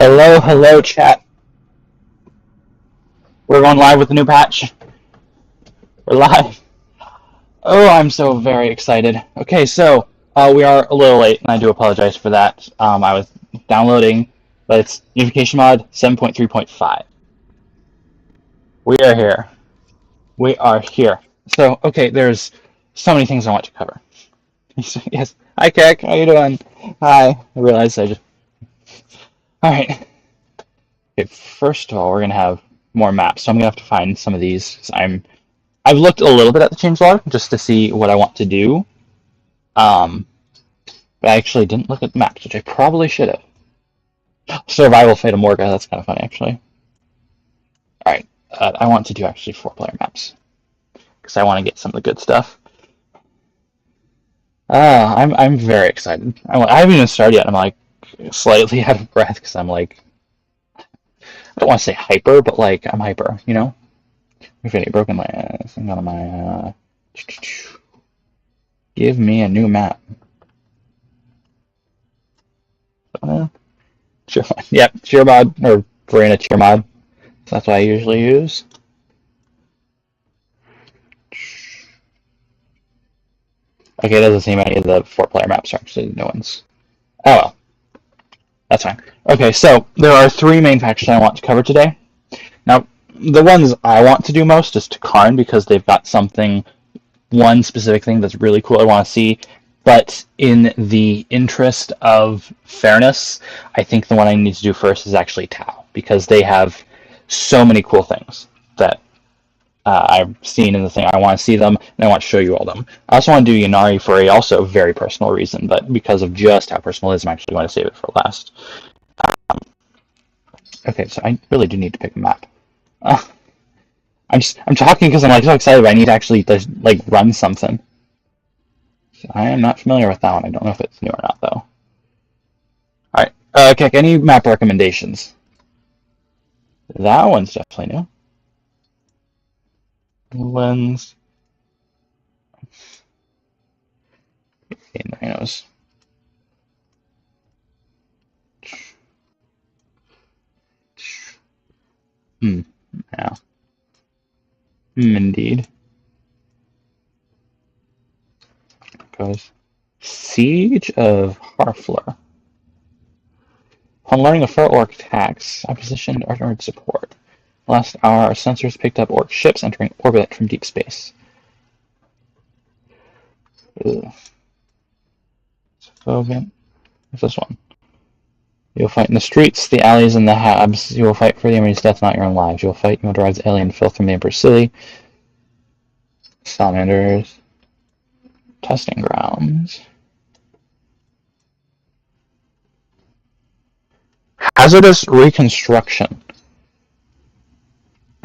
Hello, hello, chat. We're going live with the new patch. We're live. Oh, I'm so very excited. Okay, so we are a little late, and I do apologize for that. I was downloading, but it's Unification mod 7.3.5. We are here. We are here. So, okay, there's so many things I want to cover. Yes. Hi, Keck. How you doing? Hi. I realized I just... All right. Okay, first of all, we're going to have more maps, so I'm going to have to find some of these. I've looked a little bit at the changelog just to see what I want to do, but I actually didn't look at the maps, which I probably should have. Survival Fata Morga, that's kind of funny, actually. Alright, I want to do actually 4-player maps, because I want to get some of the good stuff. I'm very excited. I haven't even started yet, I'm like slightly out of breath, because I'm like, I don't want to say hyper, but like, I'm hyper, you know? I've already broken my thing out of my, give me a new map. Cheer mod. Yep, cheer mod, or Verena cheer mod. That's what I usually use. Okay, it doesn't seem any of the 4-player maps are actually new ones. Oh well. That's fine. Okay, so there are 3 main factions I want to cover today. Now, the ones I want to do most is Tarn, because they've got one specific thing that's really cool I want to see. But in the interest of fairness, I think the one I need to do first is actually DoW, because they have so many cool things that I've seen in the thing. I want to see them, and I want to show you all them. I also want to do Yari for a also very personal reason, but because of just how personal it is, I'm actually going to save it for last. Okay, so I really do need to pick a map. I'm talking because I'm like so excited, but I need to actually like run something. I am not familiar with that one. I don't know if it's new or not, though. Alright. Okay, any map recommendations? That one's definitely new. Lens. Rhinos. Yeah. Indeed. Goes Siege of Harfleur. Upon learning of 4 orc attacks, I positioned armored support. Last hour, our sensors picked up orc ships entering orbit from deep space. Ugh. What's this one? You'll fight in the streets, the alleys, and the habs. You will fight for the enemy's death, not your own lives. You will fight, you will drive the alien filth from the Emperor's city. Salamanders. Testing grounds. Hazardous reconstruction.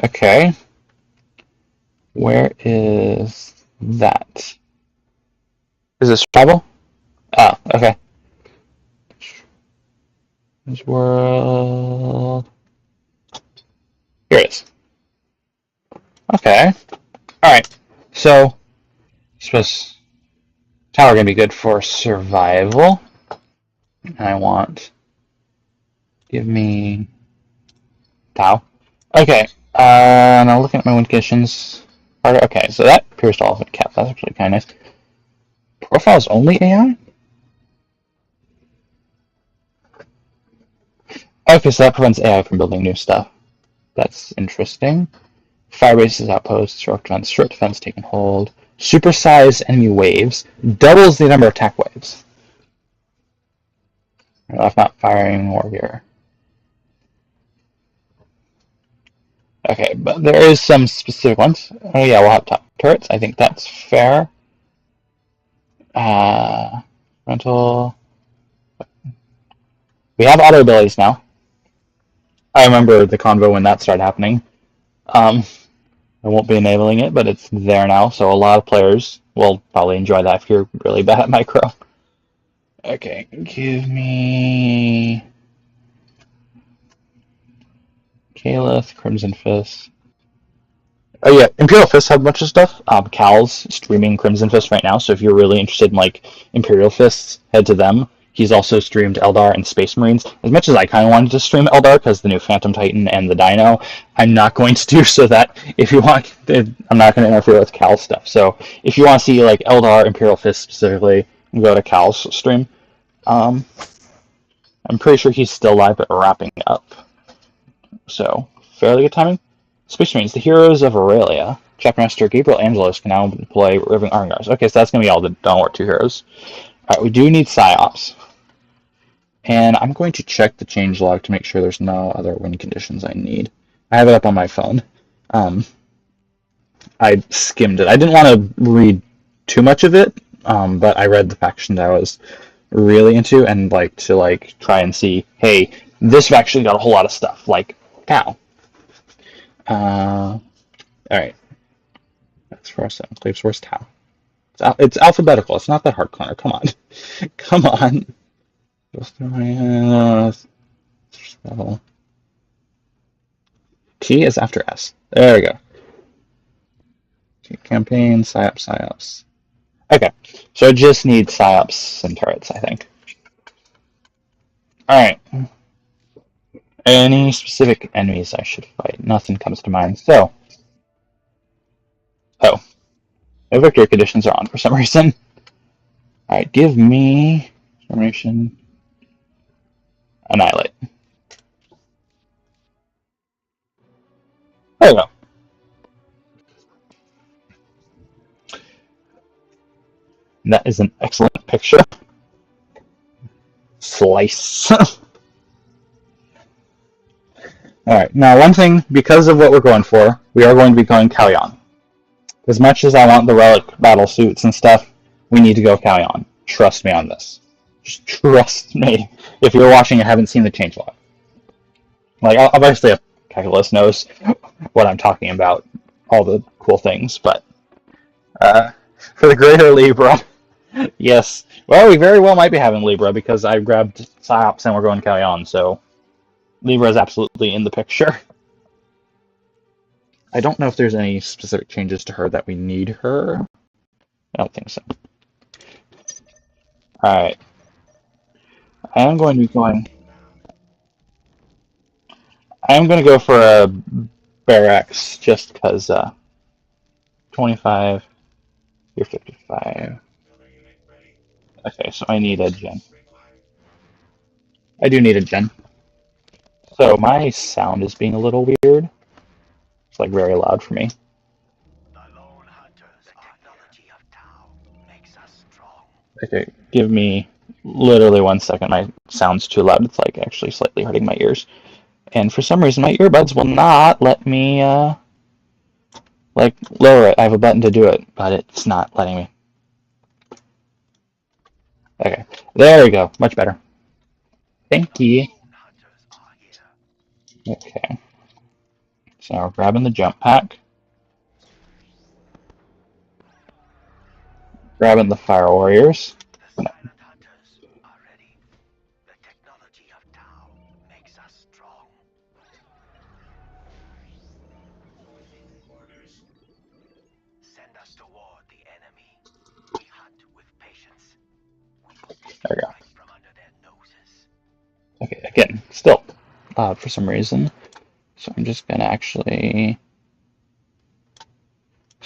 Okay. Where is that? Is this travel? Oh, okay. This world. Here it is. Okay. Alright. So, I suppose tower gonna be good for survival. And I want. Give me. DoW. Okay. Now looking at my win conditions. Okay, so that pierced all of it cap. That's actually kind of nice. Profiles only AI? Okay, so that prevents AI from building new stuff. That's interesting. Fire bases, outposts, short defense taken hold. Supersize enemy waves. Doubles the number of attack waves. If not firing warrior. Okay, but there is some specific ones. Oh yeah, we'll have top turrets. I think that's fair. Rental. We have auto abilities now. I remember the convo when that started happening. I won't be enabling it, but it's there now, so a lot of players will probably enjoy that if you're really bad at micro. Okay, give me Caliph, Crimson Fist. Oh yeah, Imperial Fist have a bunch of stuff. Cal's streaming Crimson Fist right now, so if you're really interested in like Imperial Fists, head to them. He's also streamed Eldar and Space Marines. As much as I kind of wanted to stream Eldar because the new Phantom Titan and the Dino, I'm not going to do so. That if you want, I'm not going to interfere with Cal's stuff. So if you want to see like Eldar, Imperial Fist specifically, go to Cal's stream. I'm pretty sure he's still live but wrapping up. So fairly good timing. Space Marines, the heroes of Aurelia. Chapter Master Gabriel Angelos can now deploy Roving Armigars. Okay, so that's going to be all the Dawn War 2 heroes. Alright, we do need PsyOps. And I'm going to check the changelog to make sure there's no other win conditions I need. I have it up on my phone. I skimmed it. I didn't want to read too much of it, but I read the faction that I was really into and like to like try and see, hey, this faction got a whole lot of stuff, like cow. Alright. That's first Enclave's worst Tau. It's alphabetical. It's not that hard, Connor. Come on. Come on. T is after S. There we go. Campaign, PsyOps. Okay. So I just need PsyOps and turrets, I think. Alright. Any specific enemies I should fight? Nothing comes to mind. So. Oh. No victory conditions are on for some reason. Alright, give me formation. Annihilate. There we go. That is an excellent picture. Slice. Alright, now one thing, because of what we're going for, we are going to be going Kalyan. As much as I want the relic battle suits and stuff, we need to go Kalyan. Trust me on this. Just trust me. If you're watching and haven't seen the changelog. Like, obviously, a calculus knows what I'm talking about, all the cool things, but for the greater Libra, yes. Well, we very well might be having Libra because I grabbed PsyOps and we're going Kalyan, so Libra is absolutely in the picture. I don't know if there's any specific changes to her that we need her. I don't think so. Alright. I am going to be going... I am going to go for a barracks just because 25, you're 55. Okay, so I need a gen. I do need a gen. So my sound is being a little weird. It's like very loud for me. Okay, give me literally 1 second. My sound's too loud. It's like actually slightly hurting my ears. And for some reason, my earbuds will not let me, like, lower it. I have a button to do it, but it's not letting me. Okay, there we go. Much better. Thank you. Okay. So we're grabbing the jump pack. Grabbing the fire warriors. No. There we go. Okay, again, still loud for some reason. So I'm just gonna actually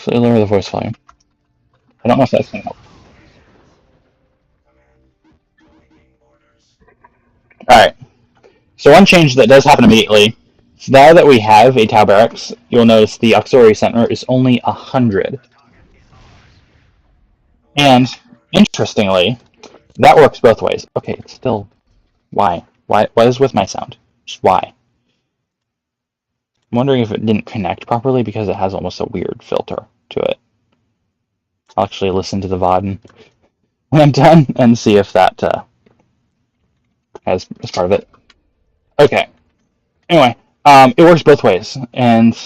lower the voice volume. I don't know if that's gonna help. Alright. So one change that does happen immediately is now that we have a Tau Barracks, you'll notice the Auxiliary Center is only 100. And, interestingly, that works both ways. Okay, it's still... Why? What is with my sound? Just why? I'm wondering if it didn't connect properly because it has almost a weird filter to it. I'll actually listen to the VOD when I'm done and see if that as part of it. Okay. Anyway, it works both ways, and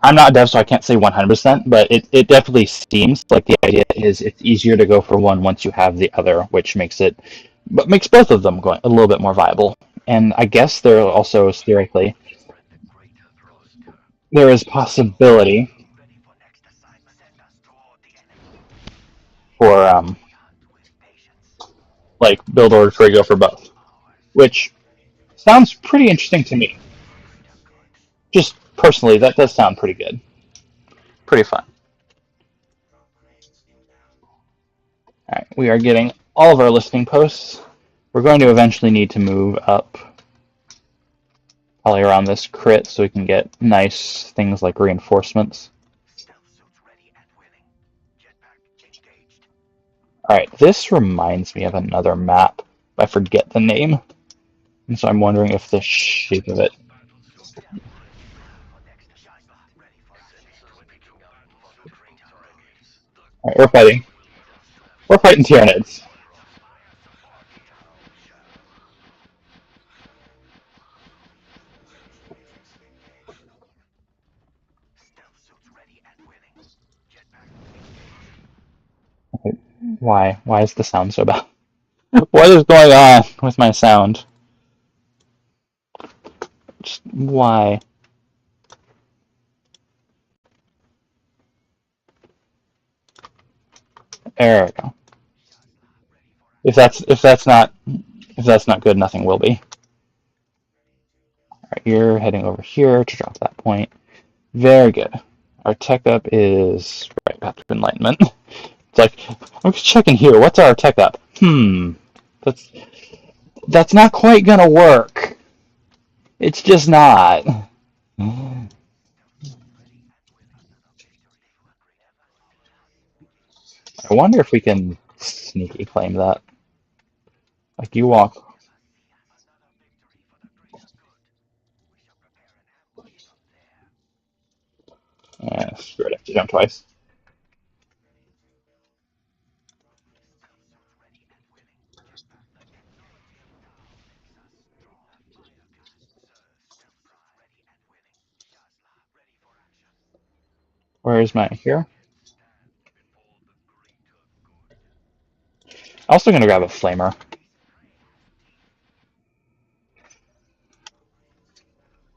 I'm not a dev, so I can't say 100%, but it definitely seems like the idea is it's easier to go for one once you have the other, which makes both of them going a little bit more viable. And I guess there are also theoretically there is possibility for like build order for go for both, which sounds pretty interesting to me. Just personally, that does sound pretty good, pretty fun. All right, we are getting all of our listing posts. We're going to eventually need to move up probably around this crit so we can get nice things like reinforcements. Alright, this reminds me of another map. I forget the name, and so I'm wondering if the shape of it. Alright, we're fighting. We're fighting Tyranids. Okay, why? Why is the sound so bad? What is going on with my sound? Just why? There we go. If that's not good, nothing will be. Alright, you're heading over here to drop that point. Very good. Our tech up is right back to enlightenment. It's like I'm just checking here. What's our tech up? That's that's not quite gonna work. It's just not. I wonder if we can sneaky claim that. Like you walk. Screw it. I have to jump twice. Where is my here? Also gonna grab a flamer.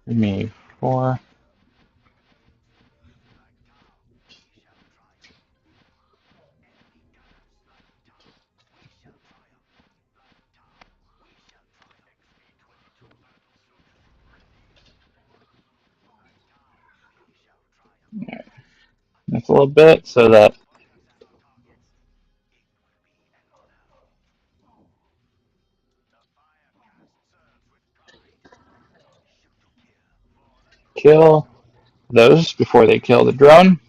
Give me 4. Right. That's a little bit so that kill those before they kill the drone.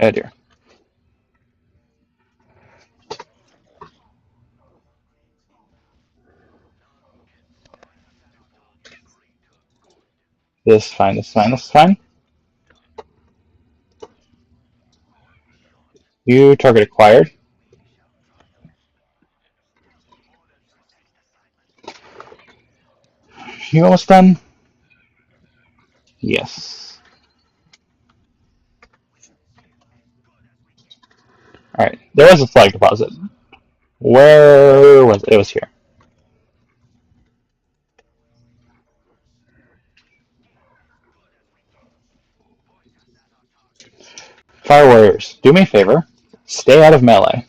Oh dear. This is fine. This is fine. This is fine. You target acquired. You almost done? Yes. Alright. There was a flag deposit. Where was it? It was here. Fire Warriors, do me a favor. Stay out of melee.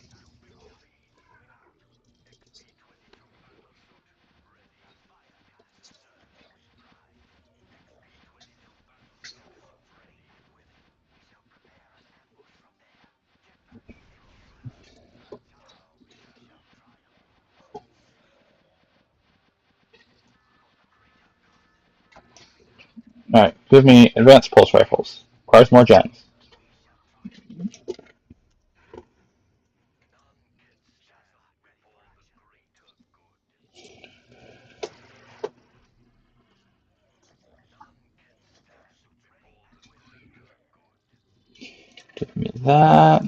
Alright, give me advanced pulse rifles. Requires more gens. Give me that.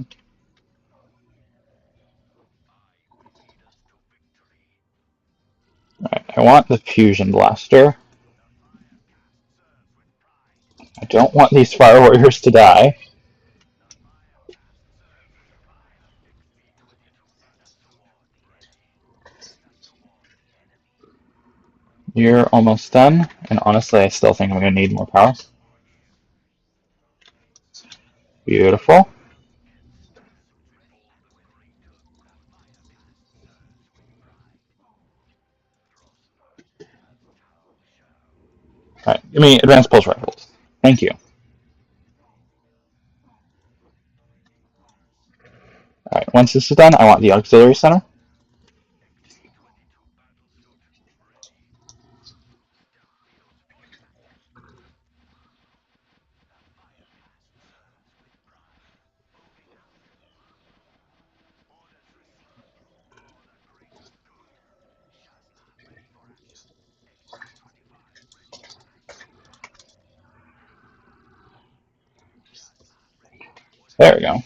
Alright, I want the fusion blaster. I don't want these fire warriors to die. You're almost done, and honestly, I still think I'm going to need more power. Beautiful. All right, give me advanced pulse rifles. Thank you. All right, once this is done, I want the auxiliary center. There we go.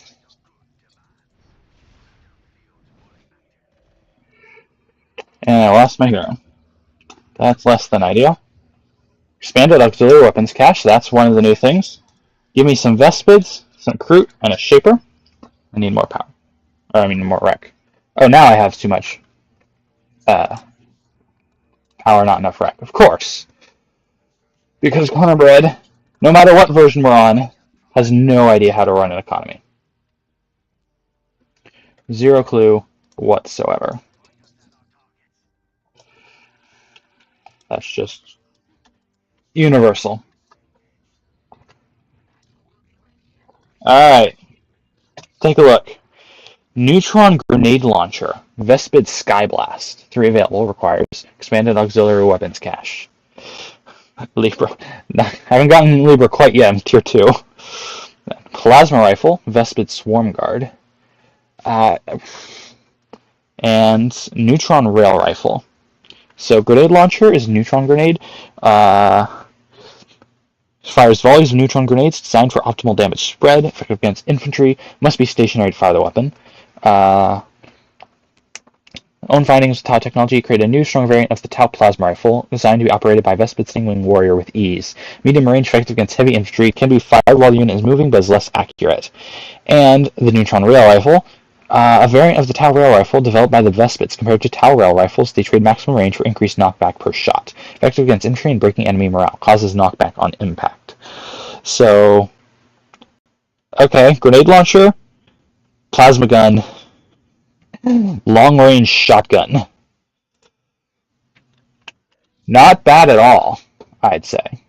And I lost my hero. That's less than ideal. Expanded auxiliary weapons cache, that's one of the new things. Give me some Vespids, some Crute, and a Shaper. I need more power. Or I mean more wreck. Oh, now I have too much uh, power, not enough wreck. Of course. Because Cornerbread, no matter what version we're on, has no idea how to run an economy. Zero clue whatsoever. That's just universal. Alright, take a look. Neutron Grenade Launcher, Vespid Skyblast. 3 available, requires expanded auxiliary weapons cache. Libra. I haven't gotten Libra quite yet, I'm tier 2. Plasma Rifle, Vespid Swarm Guard. And Neutron Rail Rifle. So Grenade Launcher is Neutron Grenade. Fires volleys of neutron grenades designed for optimal damage spread, effective against infantry, must be stationary to fire the weapon. Own findings with Tau technology create a new, strong variant of the Tau plasma rifle, designed to be operated by Vespid Stingwing Warrior with ease. Medium range, effective against heavy infantry, can be fired while the unit is moving, but is less accurate. And the Neutron Rail Rifle, a variant of the Tau Rail Rifle developed by the Vespids. Compared to Tau Rail Rifles, they trade maximum range for increased knockback per shot. Effective against infantry and breaking enemy morale, causes knockback on impact. So, okay, grenade launcher, plasma gun, long range shotgun. Not bad at all, I'd say.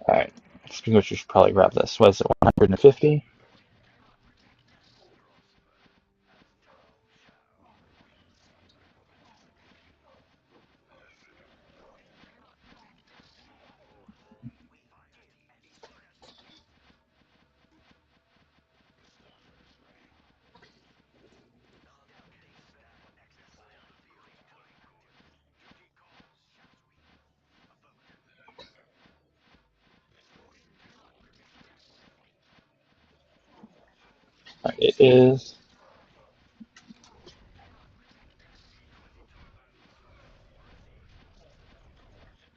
Alright, speaking of which, we should probably grab this. What is it, 150? Right, it is.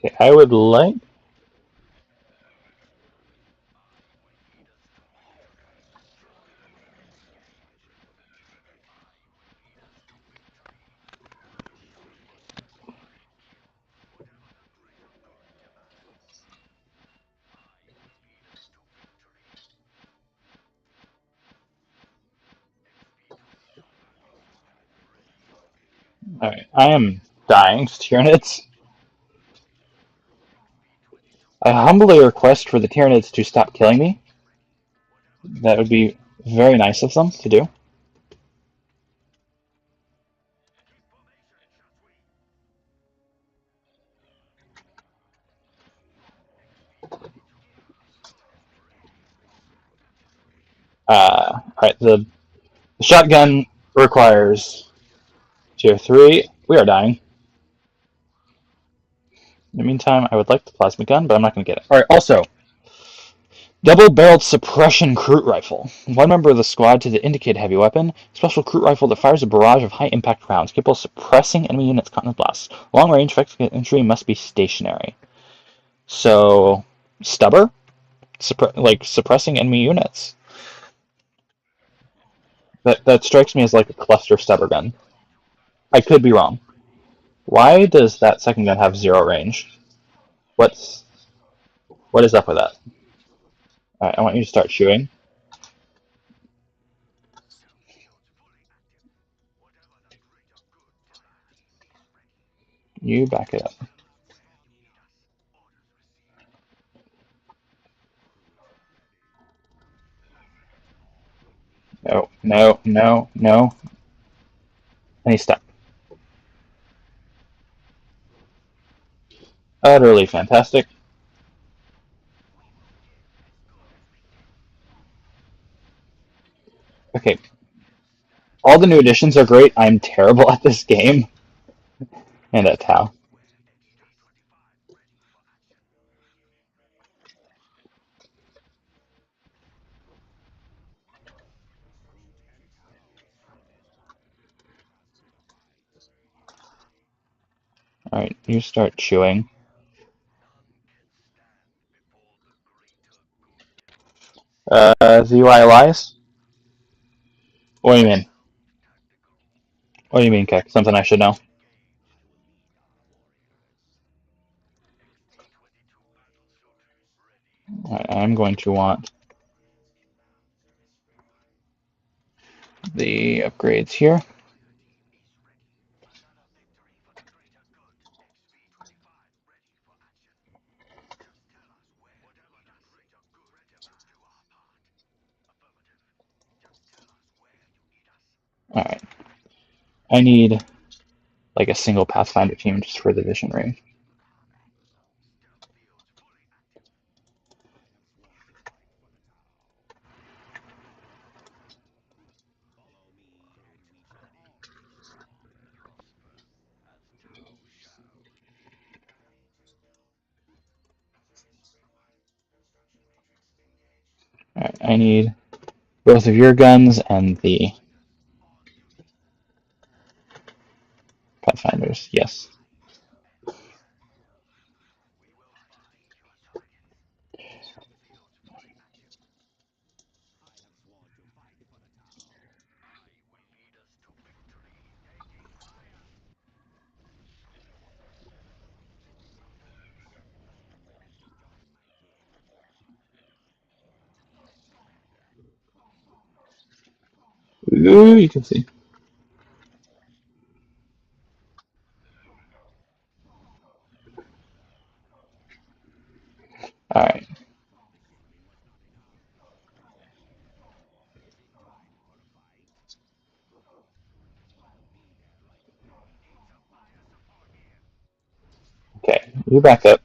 Okay, I would like. Alright, I am dying, Tyranids. I humbly request for the Tyranids to stop killing me. That would be very nice of them to do. Alright, the shotgun requires tier 3. We are dying. In the meantime, I would like the plasma gun, but I'm not going to get it. Alright, also, Double-barreled suppression cruise rifle. One member of the squad to the indicated heavy weapon. Special cruise rifle that fires a barrage of high-impact rounds, capable of suppressing enemy units caught in the blast. Long-range effective entry must be stationary. So, stubber? Like, suppressing enemy units. That strikes me as like a cluster stubber gun. I could be wrong. Why does that second gun have 0 range? What's what is up with that? Alright, I want you to start shooting. You back it up. No, no, no, no. Any step. Utterly fantastic. Okay, all the new additions are great. I'm terrible at this game and at Tau. Alright, you start chewing. The UI lies? What do you mean? What do you mean, Keck? Something I should know? Alright, I'm going to want the upgrades here. Alright. I need like a single Pathfinder team just for the vision range. Alright, I need both of your guns and the Pathfinders. Yes. Ooh, you can see. Alright. Okay, you back up.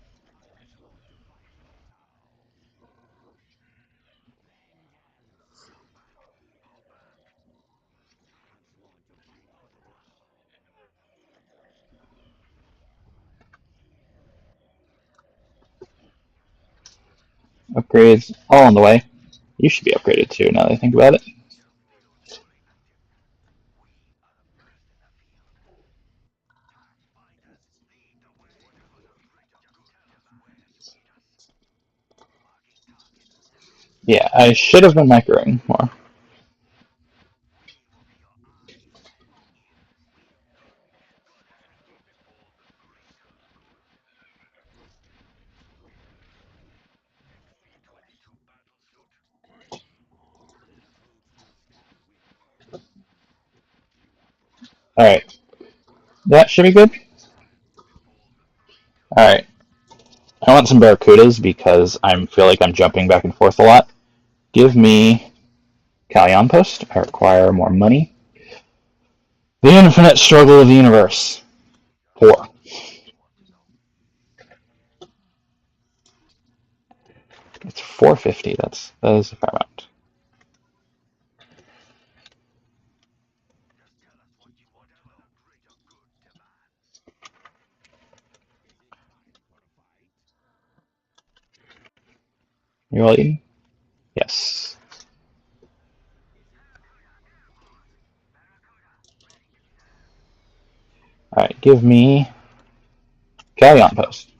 Upgrades all on the way. You should be upgraded too, now that I think about it. Yeah, I should have been microing more. Alright, that should be good. Alright, I want some Barracudas because I feel like I'm jumping back and forth a lot. Give me Callion Post. I require more money. The Infinite Struggle of the Universe. 4. It's 450. That is a fair amount. You all eating? Yes. Alright, give me Galleon Post.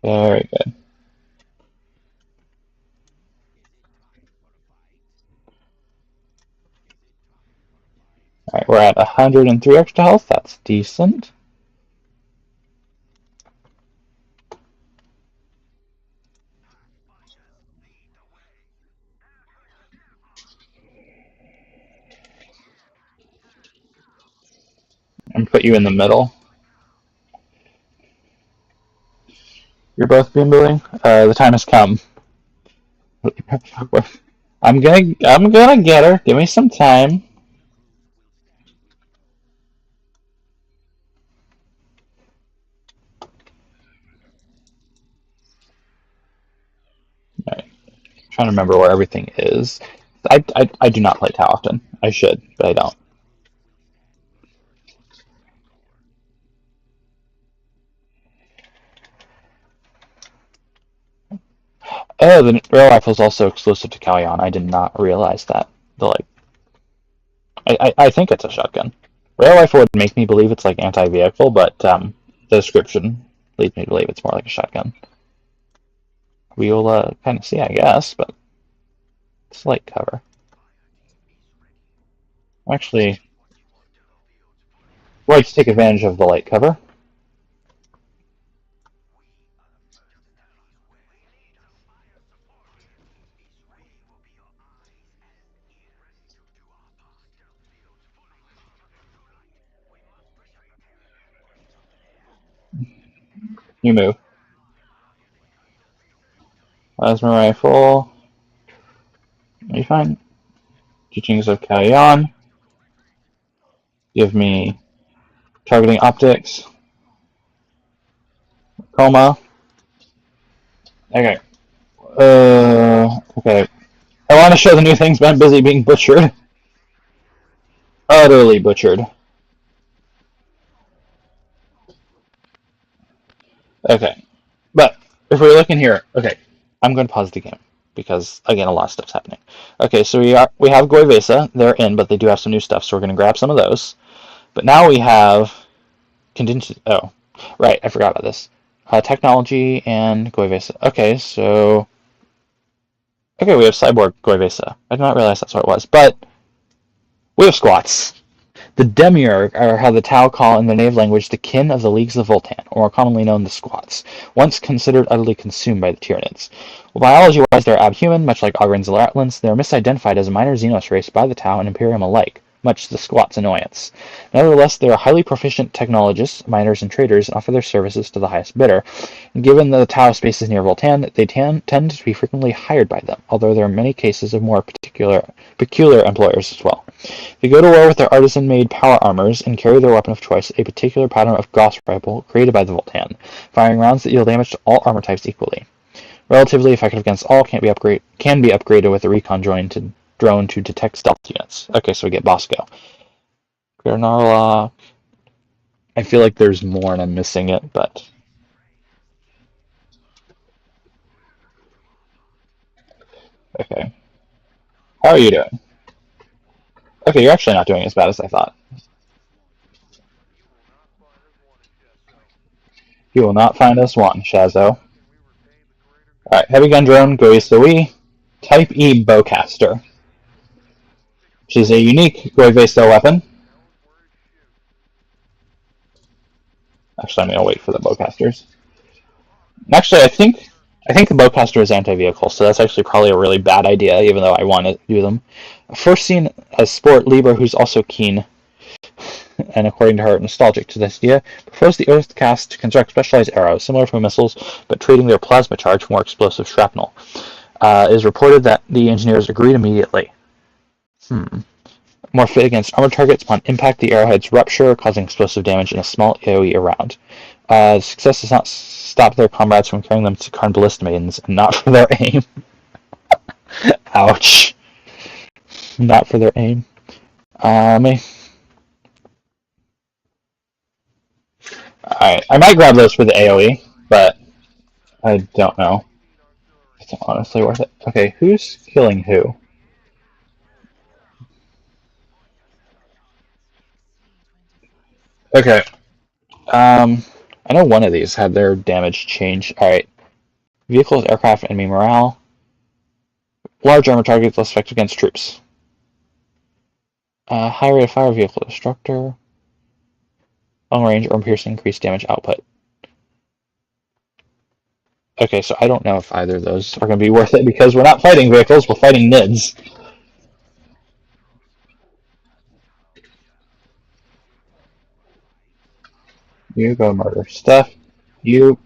Very good. Alright, we're at 103 extra health. That's decent. And put you in the middle. You're both beam building. The time has come. I'm gonna get her. Give me some time. Right. Trying to remember where everything is. I do not play Tau often. I should, but I don't. Oh, the rail rifle is also exclusive to Callion. I did not realize that. The like, I think it's a shotgun. Rail rifle would make me believe it's like anti-vehicle, but the description leads me to believe it's more like a shotgun. We'll kind of see, I guess, but it's light cover. Actually, I'd like to take advantage of the light cover. You move. Plasma rifle. Are you fine? Teachings of Callion. Give me targeting optics. Coma. Okay. Okay. I want to show the new things, but I'm busy being butchered. Utterly butchered. Okay. But if we're looking here, okay, I'm going to pause the game because again, a lot of stuff's happening. Okay, so we have Goivesa. They're in, but they do have some new stuff, so we're going to grab some of those. But now we have contingent. Oh, right, I forgot about this. Technology and Goivesa. Okay, so okay, we have Cyborg Goivesa. I did not realize that's what it was, but we have squats. The Demiurge are how the Tau call in their native language the kin of the Leagues of Voltan, or more commonly known as the Squats, once considered utterly consumed by the Tyranids. Well, biology-wise, they're abhuman, much like Ogrins and Ratlins. They are misidentified as a minor Xenos race by the Tau and Imperium alike, much to the Squats' annoyance. Nevertheless, they are highly proficient technologists, miners, and traders, and offer their services to the highest bidder. And given the Tau space is near Voltan, they tend to be frequently hired by them, although there are many cases of more peculiar employers as well. They go to war with their artisan-made power armors and carry their weapon of choice, a particular pattern of Gauss rifle created by the Voltan, firing rounds that deal damage to all armor types equally. Relatively effective against all, can be upgraded with a recon drone to detect stealth units. Okay, so we get Bosco. Granarlock. I feel like there's more and I'm missing it, but okay. How are you doing? Okay, you're actually not doing as bad as I thought. You will not find us one, Shazo. Alright, heavy gun drone, Goisoe. Type E bowcaster, which is a unique Goivesa weapon. Actually, I'm gonna wait for the bowcasters. Actually, I think the bowcaster is anti-vehicle, so that's actually probably a really bad idea, even though I want to do them. First seen as Sport Libra, who's also keen, and according to her, nostalgic to this idea, prefers the Earthcast to construct specialized arrows, similar to missiles, but trading their plasma charge for more explosive shrapnel. It is reported that the engineers agreed immediately. More fit against armored targets. Upon impact, the arrowheads rupture, causing explosive damage in a small AoE around. Success does not stop their comrades from carrying them to Tarn Ballista Maidens, and not for their aim. Ouch. Not for their aim. Me. Alright, I might grab those for the AoE, but I don't know. It's honestly worth it. Okay, who's killing who? Okay, I know one of these had their damage changed. Alright, vehicles, aircraft, enemy morale. Large armor targets less effective against troops. High rate of fire vehicle destructor. Long range or piercing increased damage output. Okay, so I don't know if either of those are going to be worth it because we're not fighting vehicles, we're fighting NIDs. You go murder stuff. You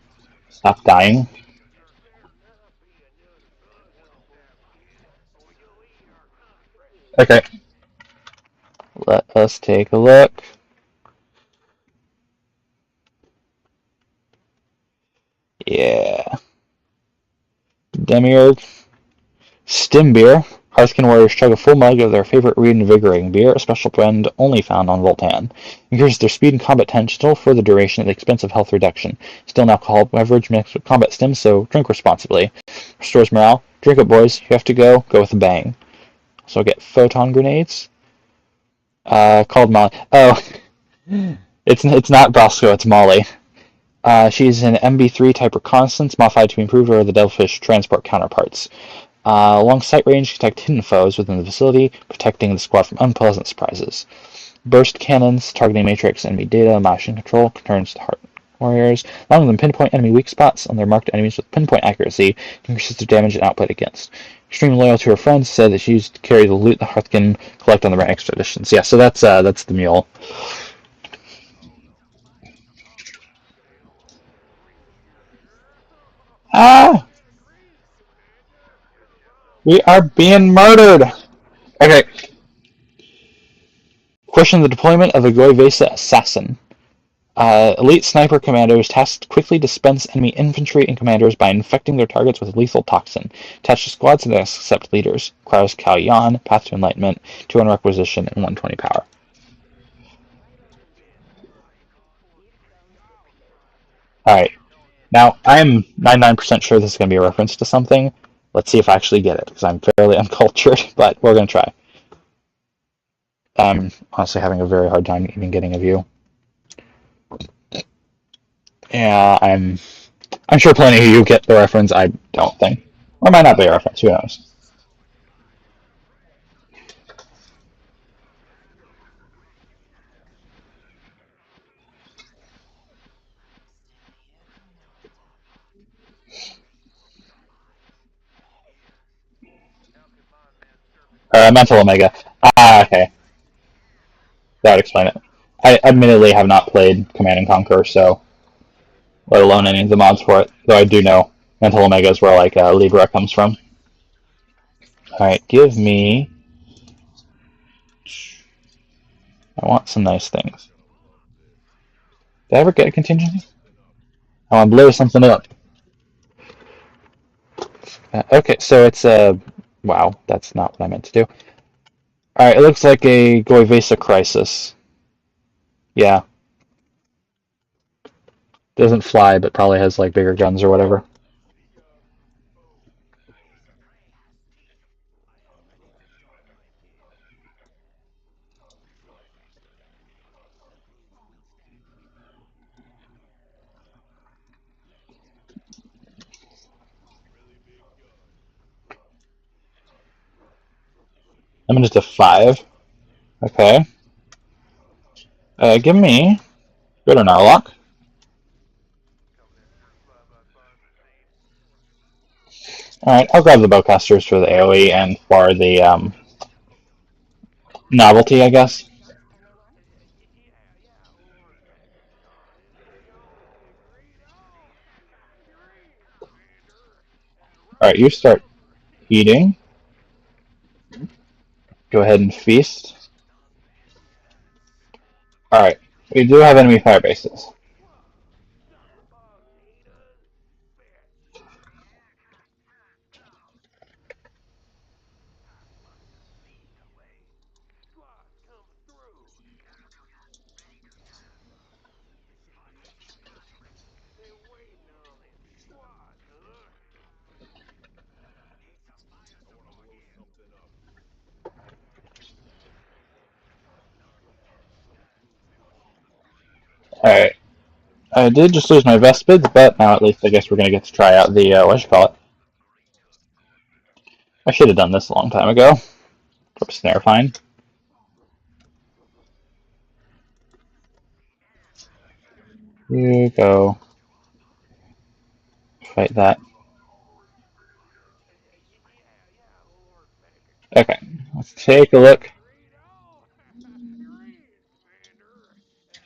stop dying. Okay, let us take a look. Yeah. Demiurge. Stim beer. Hearthkin warriors chug a full mug of their favorite reinvigorating beer, a special blend only found on Voltan. Increases their speed and combat potential for the duration at the expense of health reduction. Still an alcoholic beverage mixed with combat stim, so drink responsibly. Restores morale. Drink up, boys. You have to go. Go with a bang. So I get photon grenades. Called Molly. Oh, it's not Bosco. It's Molly. She's an MB3 type reconnaissance, modified to improve her the Devilfish transport counterparts. Long sight range, detect hidden foes within the facility, protecting the squad from unpleasant surprises. Burst cannons, targeting matrix enemy data, motion control, turns to heart warriors, allowing them to pinpoint enemy weak spots on their marked enemies with pinpoint accuracy, increases their damage and output against. Extreme loyal to her friends, said that she used to carry the loot the Hearth can collect on the right expeditions. Yeah, so that's the mule. Ah! We are being murdered! Okay. Question the deployment of the Goivesa assassin. Elite sniper commandos tasked to quickly dispense enemy infantry and commanders by infecting their targets with lethal toxin. Attached to squads that accept leaders. Requires Cal Yan, Path to Enlightenment, 200 requisition, and 120 power. Alright. Now, I'm 99% sure this is going to be a reference to something. Let's see if I actually get it, because I'm fairly uncultured, but we're going to try. I'm honestly having a very hard time even getting a view. Yeah, I'm sure plenty of you get the reference. I don't think. Or it might not be a reference. Who knows? Mental Omega. Ah, okay. That would explain it. I admittedly have not played Command and Conquer, so let alone any of the mods for it. Though I do know Mental Omega is where like Libra comes from. All right, give me. I want some nice things. Did I ever get a contingency? I want to blow something up. Okay, so it's a. Wow, that's not what I meant to do. All right, it looks like a Goivesa crisis. Yeah, doesn't fly, but probably has like bigger guns or whatever. I'm just a 5. Okay. Give me. Good or not, lock. Alright, I'll grab the bowcasters for the AoE and for the novelty, I guess. Alright, you start eating. Go ahead and feast. Alright, we do have enemy fire bases. Alright. I did just lose my Vespids, but now at least I guess we're gonna get to try out the, what you call it. I should have done this a long time ago. For snare find. You go fight that. Okay, let's take a look.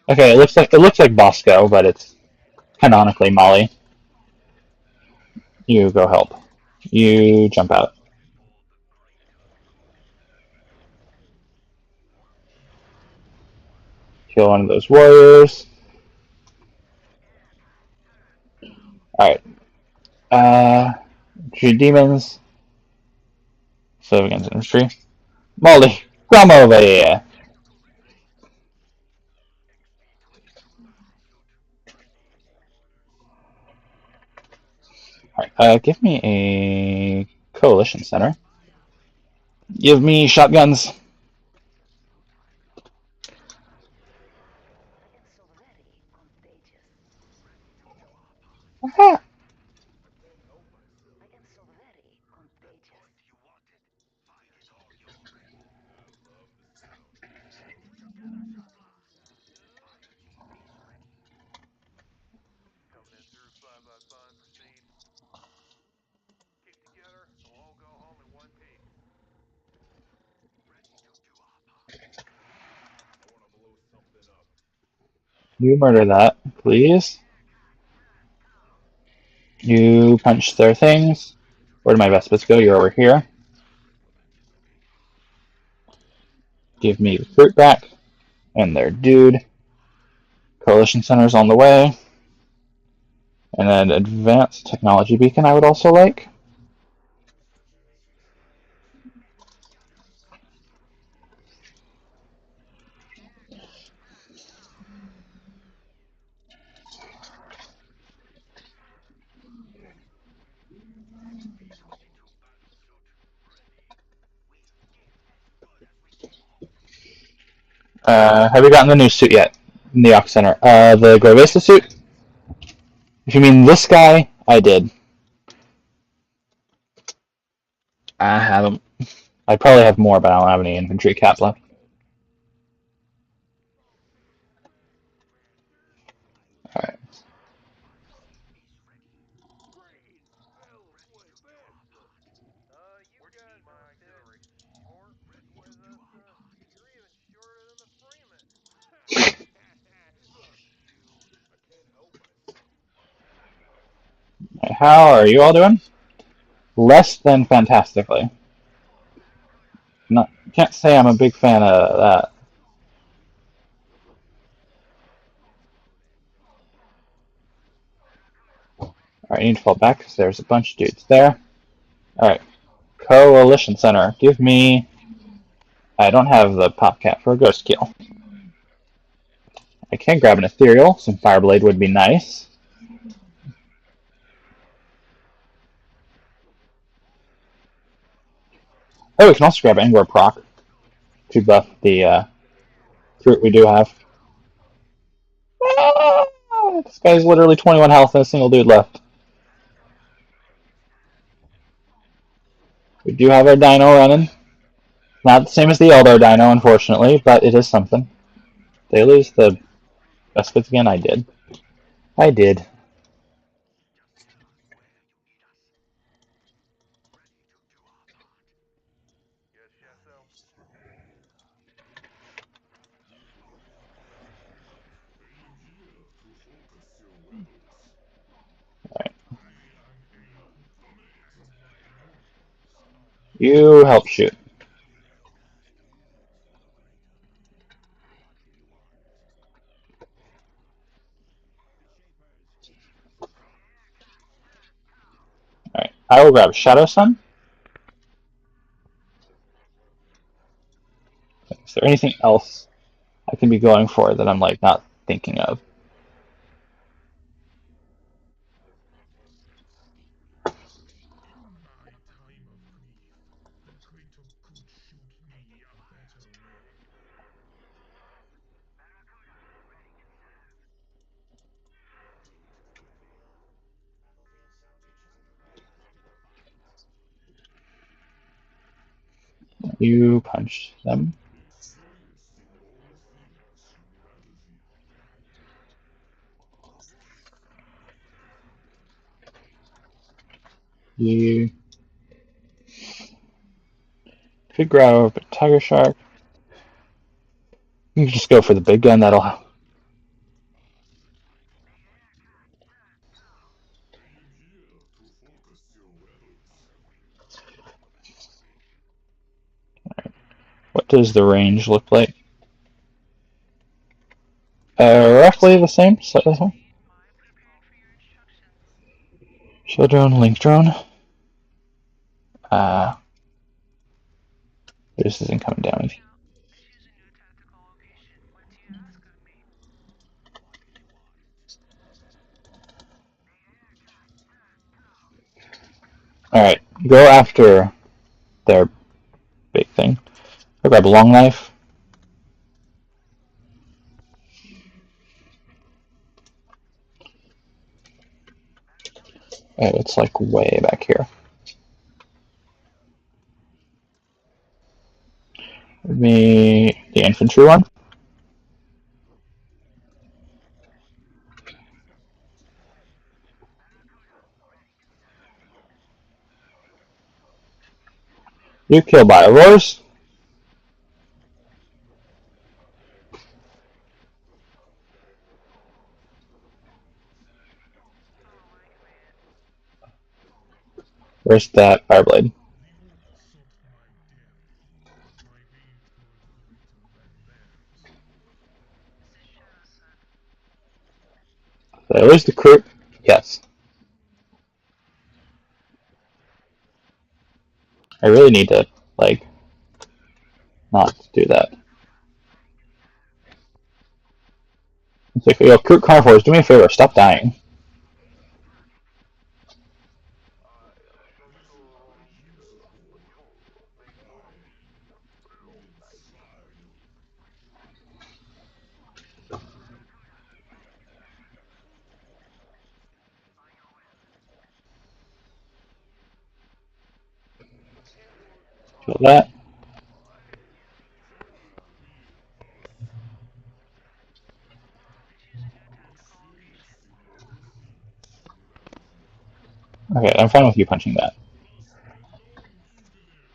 Okay, it looks like Bosco, but it's canonically Molly. You go help. You jump out. Kill one of those warriors. Alright. Shoot demons. Save against industry. Molly, come over here. Alright, give me a coalition center. Give me shotguns. Aha. You murder that, please. You punch their things. Where did my Vespers go? You're over here. Give me the fruit back. And their dude. Coalition center's on the way. And then advanced technology beacon I would also like. Have you gotten the new suit yet? In the Ox Center. The Gravesta suit? If you mean this guy, I did. I haven't. I probably have more, but I don't have any infantry cap left. Alright. How are you all doing? Less than fantastically. Not, can't say I'm a big fan of that. Alright, I need to fall back because there's a bunch of dudes there. Alright, Coalition Center. Give me. I don't have the pop cap for a ghost kill. I can grab an ethereal. Some fireblade would be nice. Oh, we can also grab Engor proc to buff the fruit we do have. Ah, this guy's literally 21 health and a single dude left. We do have our dino running. Not the same as the Eldar dino, unfortunately, but it is something. They lose the best bits again? I did. I did. Alright. You help shoot. Alright. I will grab Shadow Sun. Is there anything else I can be going for that I'm like not thinking of? You punch them. You could grab a tiger shark. You can just go for the big gun. That'll. What does the range look like? Roughly the same. Slightly the same. Shield drone, link drone. This isn't coming damage. Alright, go after their big thing. I grab a long knife. It's like way back here. Give me the infantry one. You kill Biolores. Where's that fireblade? Did I lose the crew? Yes. I really need to, like, not do that. It's like, yo, crew carnivores, do me a favor, stop dying. Kill that. Okay, I'm fine with you punching that.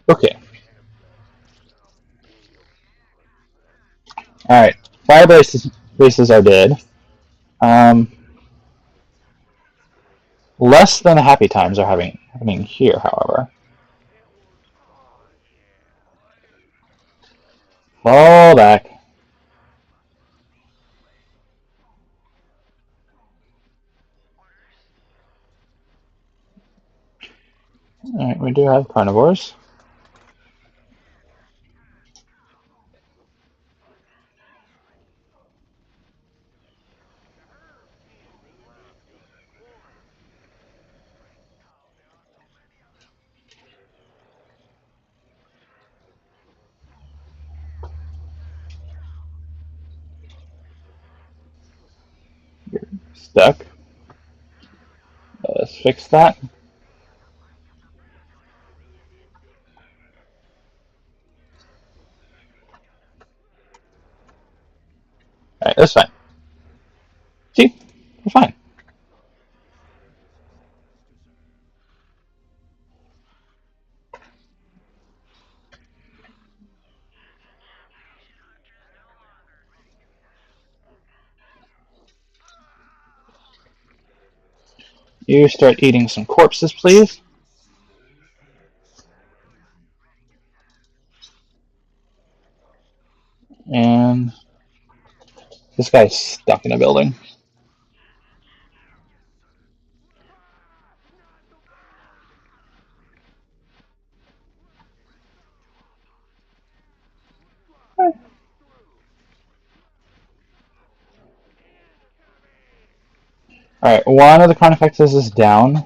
Okay. Alright. Fire bases are dead. Um, less than the happy times are happening here, however. Fall back. Alright, we do have carnivores. You're stuck. Let's fix that. Alright, that's fine. See? We're fine. You start eating some corpses, please. And this guy's stuck in a building. Alright, one of the Carnifexes is down.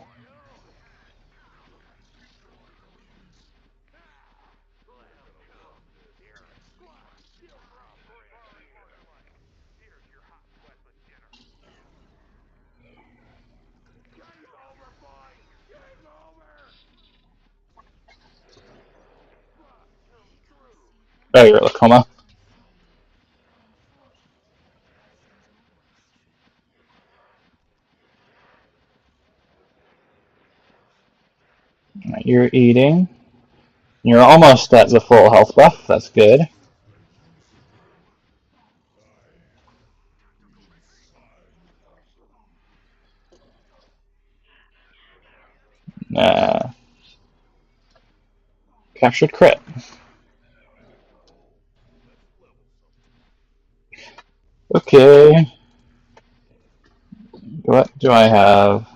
Oh, you're a coma. You're eating. You're almost at the full health buff. That's good. Uh, Captured crit. Okay. What do I have?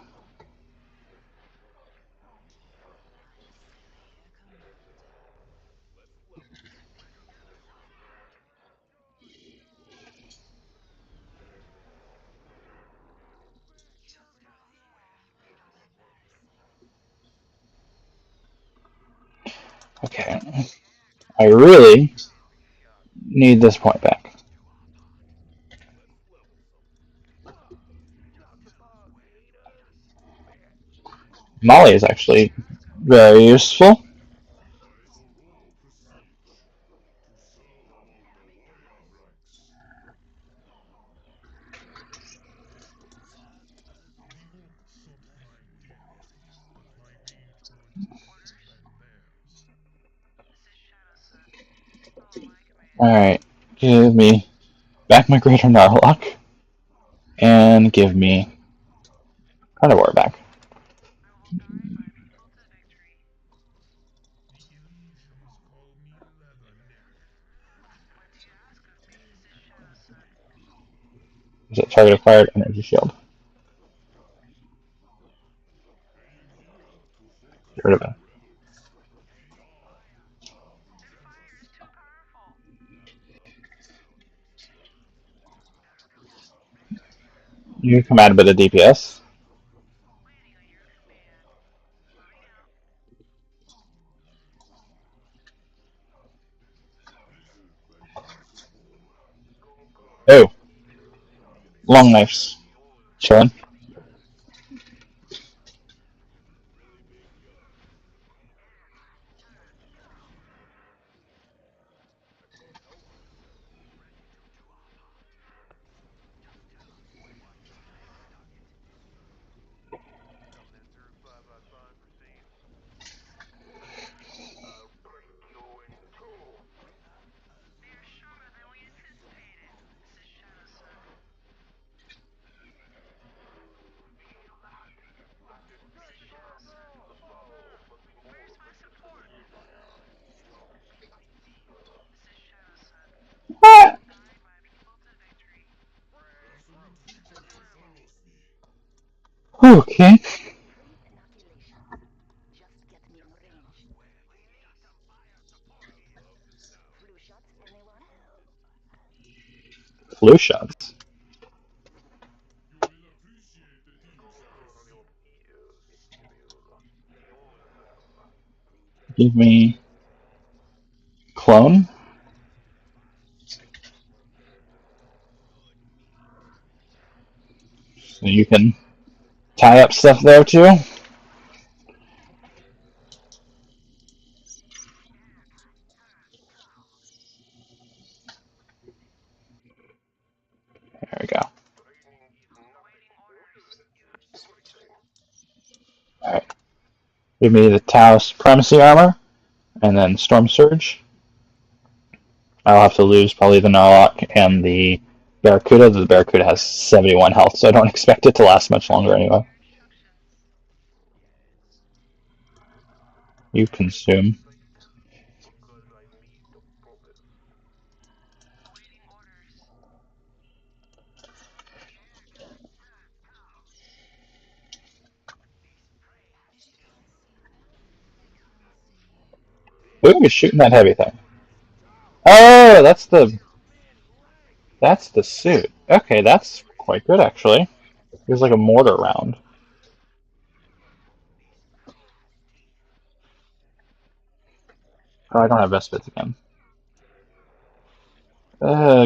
Okay. I really need this point back. Molly is actually very useful. Alright. Give me back my Greater Narlock. And give me Carnivore back. Is it target acquired energy shield? Get rid of it. You can add a bit of DPS. Oh, long knives. Chillin'. Ah! Okay. Flu shots. Give me clone. So you can tie up stuff there too. There we go. Alright. Give me the Tau Supremacy armor, and then Storm Surge. I'll have to lose probably the Narlock and the Barracuda. The Barracuda has 71 health, so I don't expect it to last much longer anyway. You consume. Who is shooting that heavy thing? Oh, that's the suit. Okay, that's quite good actually. It's like a mortar round. Oh, I don't have best bits again.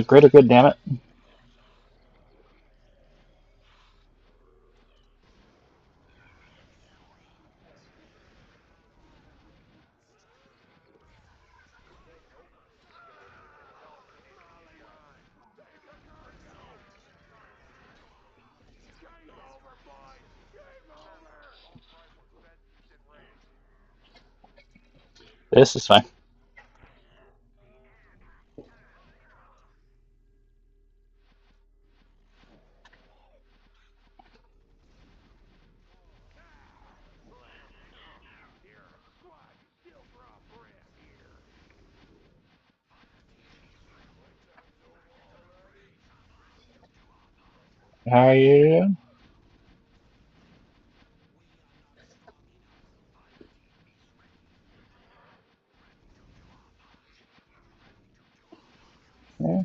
Greater good, damn it. This is fine. How are you? Yeah.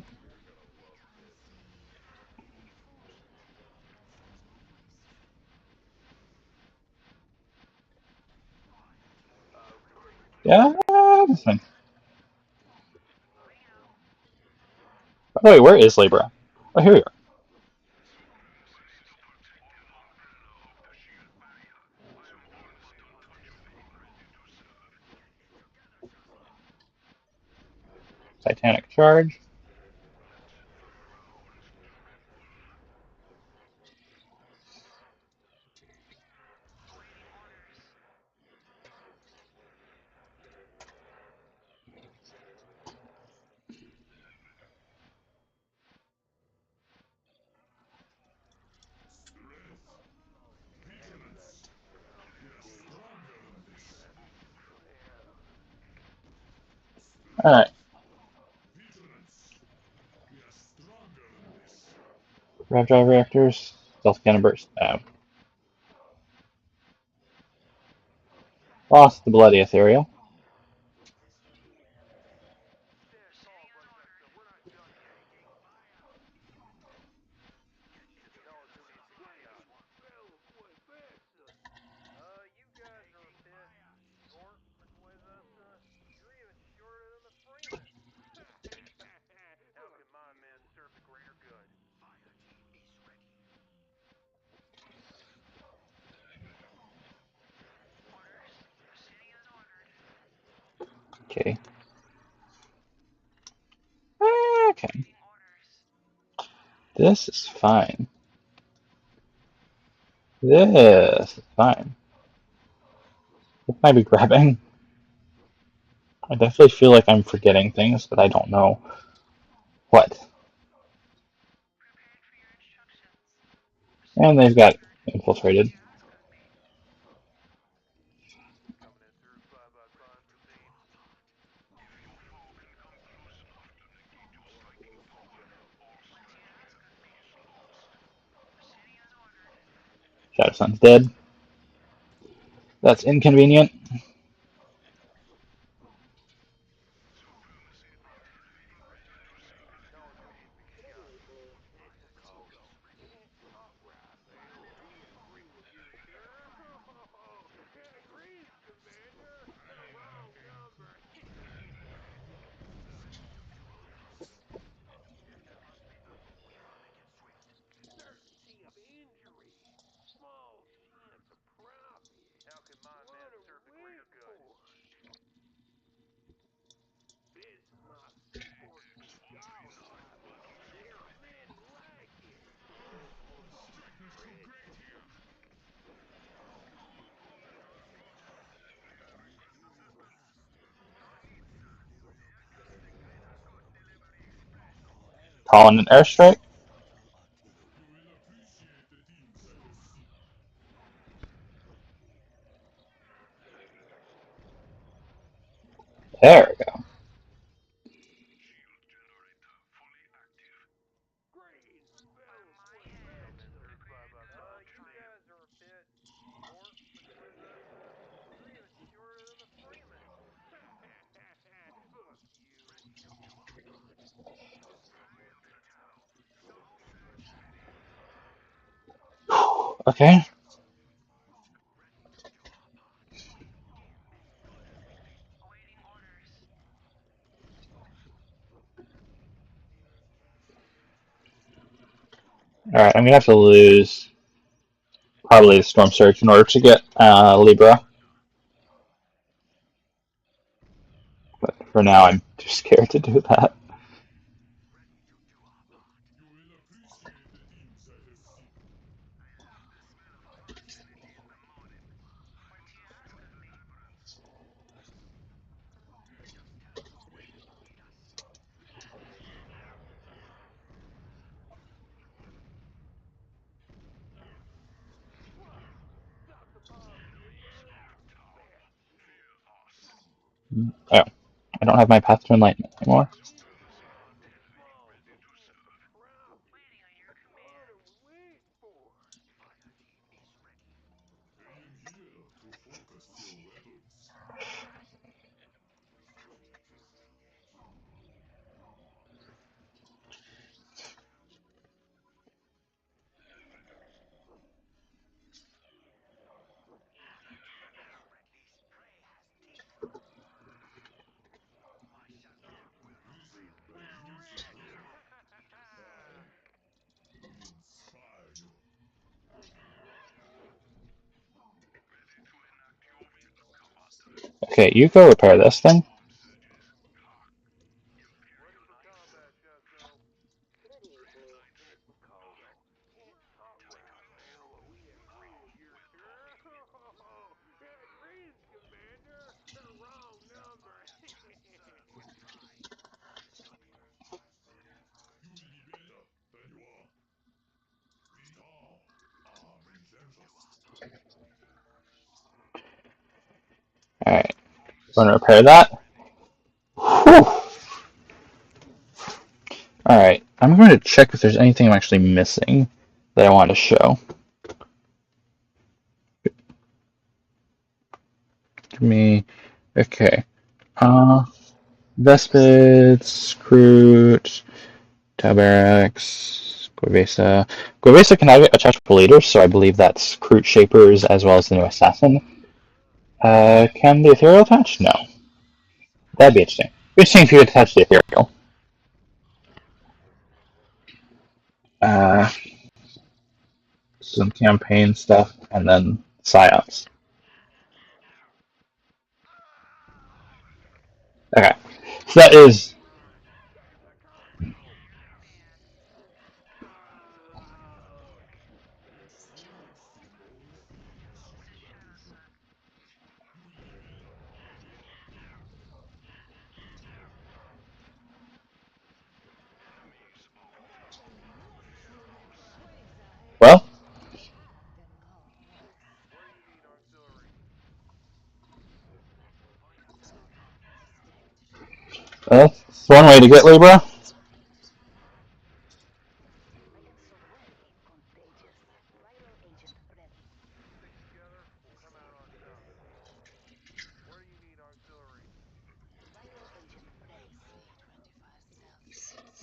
Yeah, that's fine. Oh, wait, where is Libra? Oh, here we are. Titanic charge. All right. Rev drive reactors. Stealth cannon burst. Lost the bloody ethereal. Okay. Okay. This is fine. This is fine. This might be grabbing. I definitely feel like I'm forgetting things, but I don't know what. And they've got infiltrated. Shadow Sun's dead. That's inconvenient. Calling an airstrike. There we go. Okay. Alright, I'm gonna have to lose probably the Storm Surge in order to get Libra. But for now, I'm too scared to do that. Oh, I don't have my path to enlightenment anymore. Okay, you go repair this thing. Alright, want to repair that? Whew. Alright, I'm going to check if there's anything I'm actually missing that I want to show. Give me. Okay. Uh, Vespids, Groot, Tabarax, Gorvesa. Gorvesa can have attachable leaders, so I believe that's Groot Shapers as well as the new Assassin. Can the Ethereal attach? No. That'd be interesting. Interesting if you could attach the Ethereal. Uh, some campaign stuff, and then Psyops. Okay. So that is. Well, that's one way to get Libra.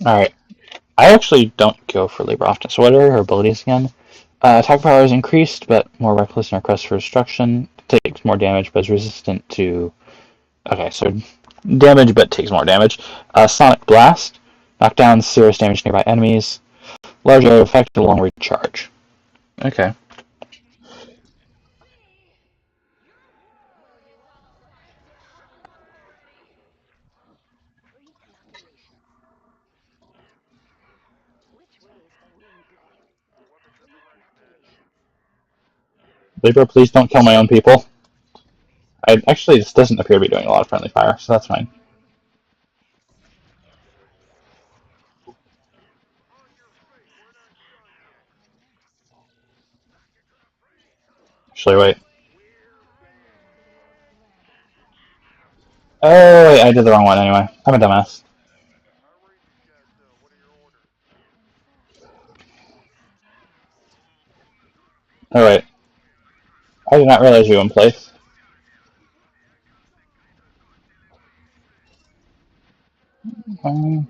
Alright. I actually don't go for Libra often. So what are her abilities again? Attack power is increased, but more reckless in request for destruction. Takes more damage, but is resistant to. Okay, so damage, but takes more damage. Sonic Blast. Knock down serious damage to nearby enemies. Large area effect, long range charge. Okay. Libra, please don't kill my own people. Actually, this doesn't appear to be doing a lot of friendly fire, so that's fine. Actually, wait. Oh, wait, I did the wrong one anyway. I'm a dumbass. Oh, wait. I did not realize you were in place. Um,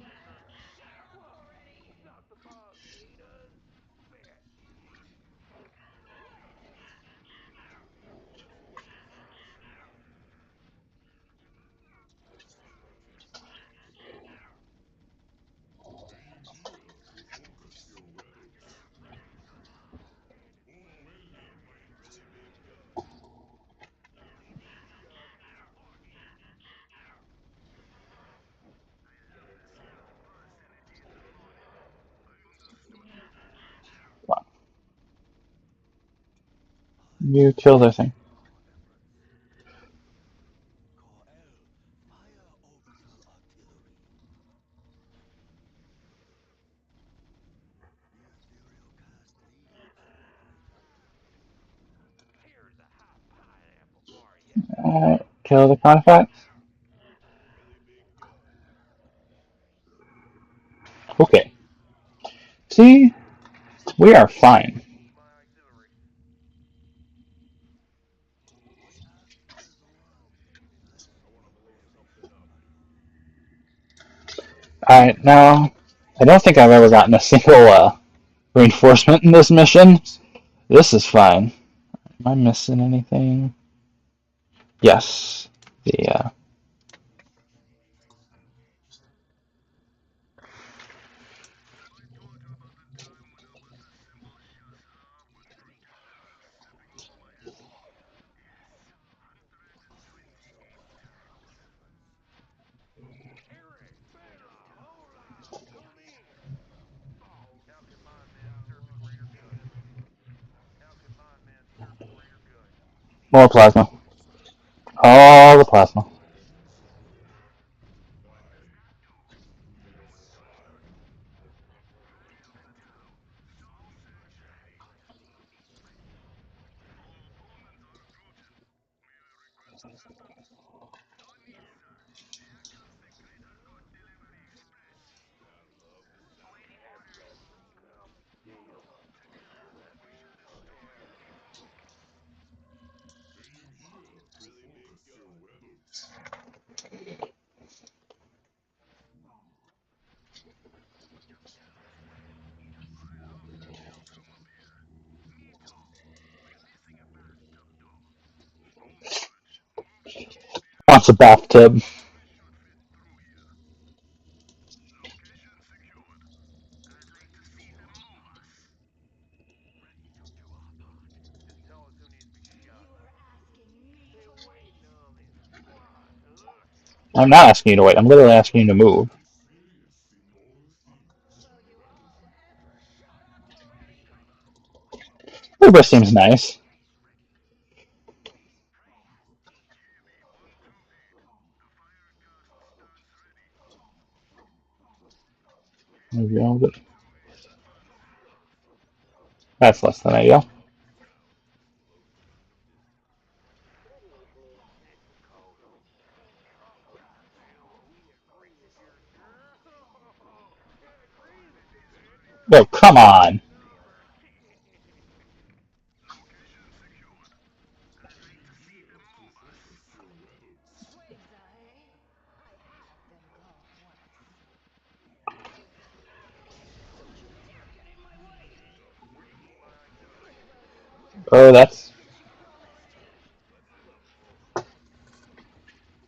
you killed their thing. Kill the Carnifex. Okay. See, we are fine. Alright, now, I don't think I've ever gotten a single reinforcement in this mission. This is fine. Am I missing anything? Yes. The more plasma. All the plasma. Wants a bathtub. I'm not asking you to wait. I'm literally asking you to move. Everybody seems nice. Maybe I'll get... That's less than ideal. Oh, come on. Oh, that's...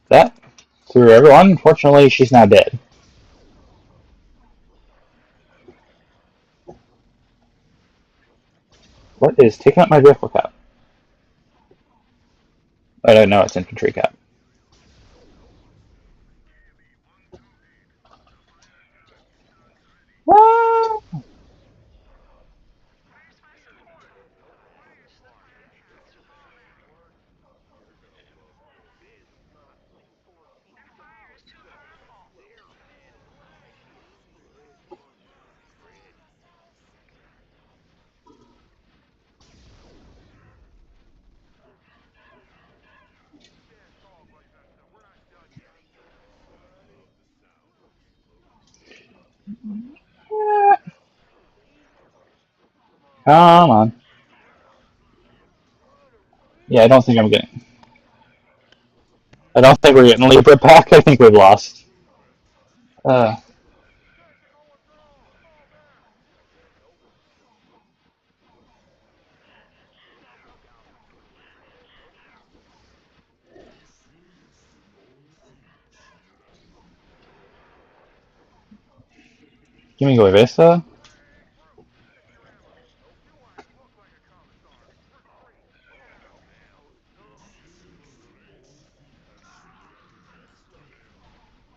That threw everyone. Unfortunately, she's now dead. What is taking up my rifle cap? I don't know, it's infantry cap. What? Come on. Yeah, I don't think I'm getting... I don't think we're getting Libra back. I think we've lost. Uh, Give me Vista.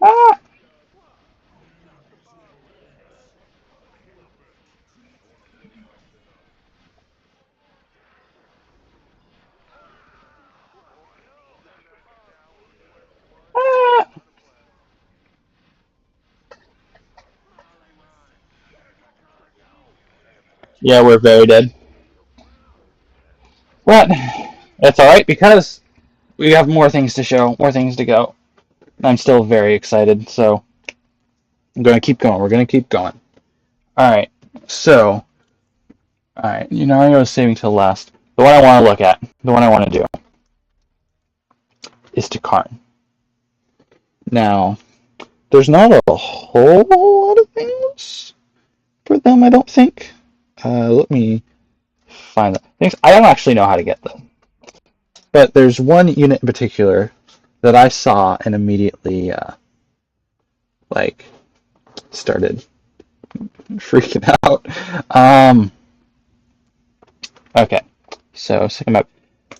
Ah! Ah! Yeah, we're very dead. But that's alright because we have more things to show, more things to go. I'm still very excited, so I'm gonna keep going. We're gonna keep going. All right. So, all right. You know, I was saving till last. The one I want to look at, the one I want to do, is to Tarn. Now, there's not a whole lot of things for them, I don't think. Let me find them. I don't actually know how to get them, but there's one unit in particular that I saw and immediately like started freaking out. Okay, so second map.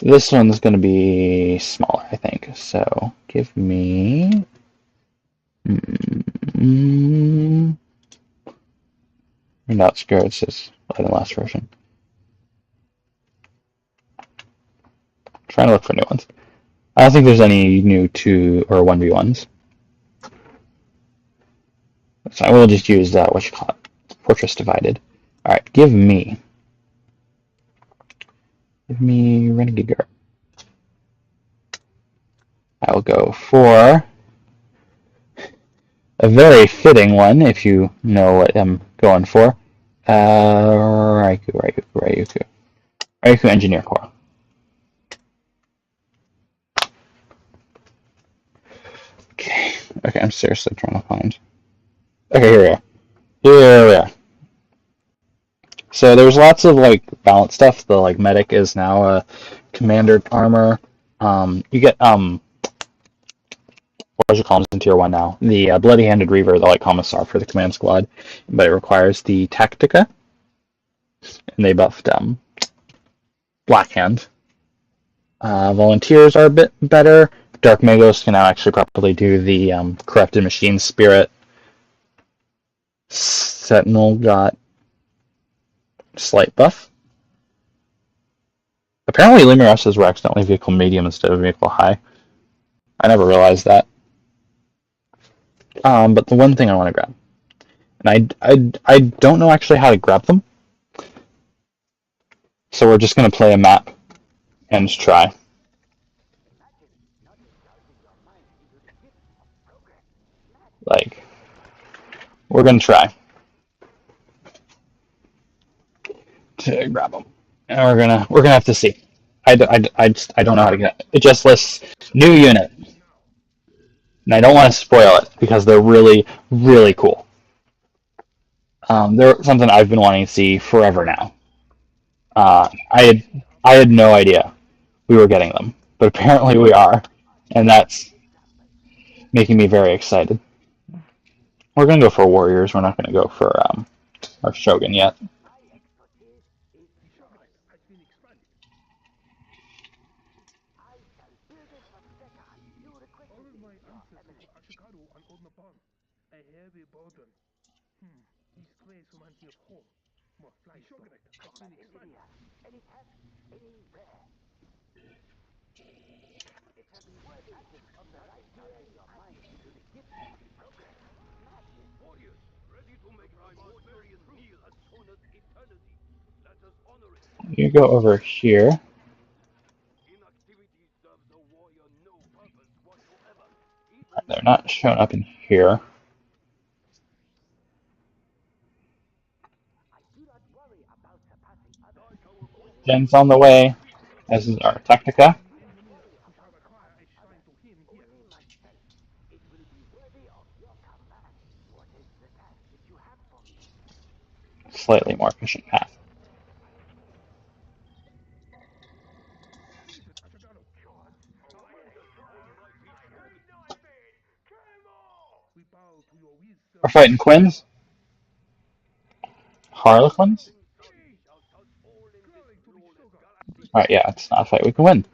This one's going to be smaller, I think. So give me. I'm not scared. It says in the last version. Trying to look for new ones. I don't think there's any new 2 or 1v1s. So I will just use what you call it, Fortress Divided. All right, give me Renegade Guard. I will go for a very fitting one, if you know what I'm going for. Ryuku Engineer Corps. Okay, I'm seriously trying to find. Okay, here we are. So there's lots of like balance stuff. The like medic is now a commander armor. You get what you call them in tier 1 now? The bloody-handed reaver, the like commissar for the command squad, but it requires the tactica, and they buffed Blackhand. Volunteers are a bit better. Dark Magos can now actually properly do the corrupted machine spirit. Sentinel got slight buff. Apparently, Limeras's were accidentally vehicle medium instead of vehicle high. I never realized that. But the one thing I want to grab, and I don't know actually how to grab them, so we're just going to play a map and just try. Like, we're going to try to grab them, and we're gonna have to see. I don't know how to get it. It just lists new unit, and I don't want to spoil it because they're really, really cool. They're something I've been wanting to see forever now. I had no idea we were getting them, but apparently we are, and that's making me very excited. We're gonna go for warriors. We're not gonna go for our shogun yet. You go over here. They're not showing up in here. Jen's on the way, as is our Tactica. Slightly more efficient path. We're fighting Quins. Harlequins? Alright, yeah, it's not a fight we can win.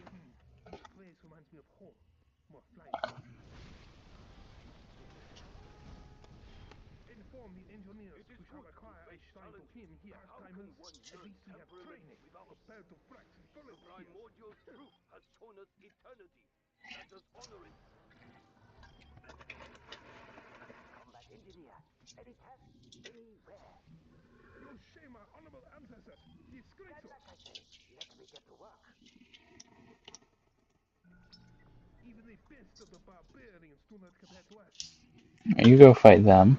You go fight them.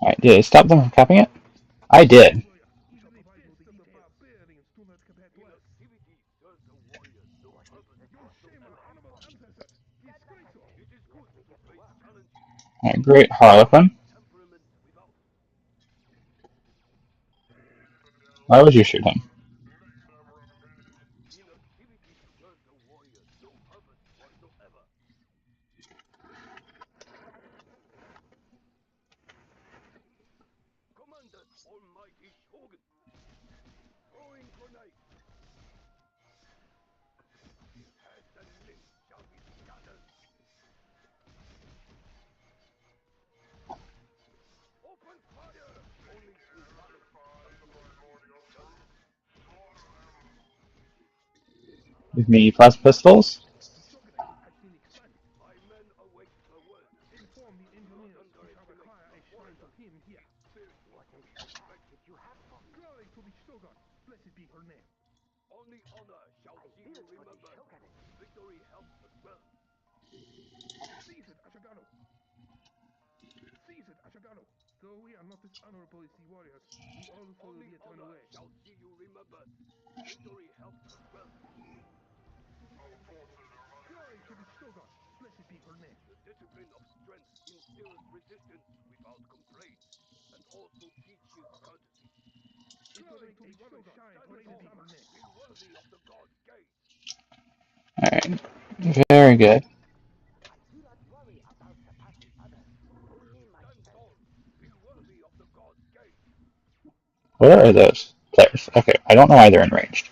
Alright, did I stop them from capping it? I did. Alright, great Harlequin. Why would you shoot him? Give me plasma pistols. Alright, very good. Where are those players? Okay, I don't know why they're enraged.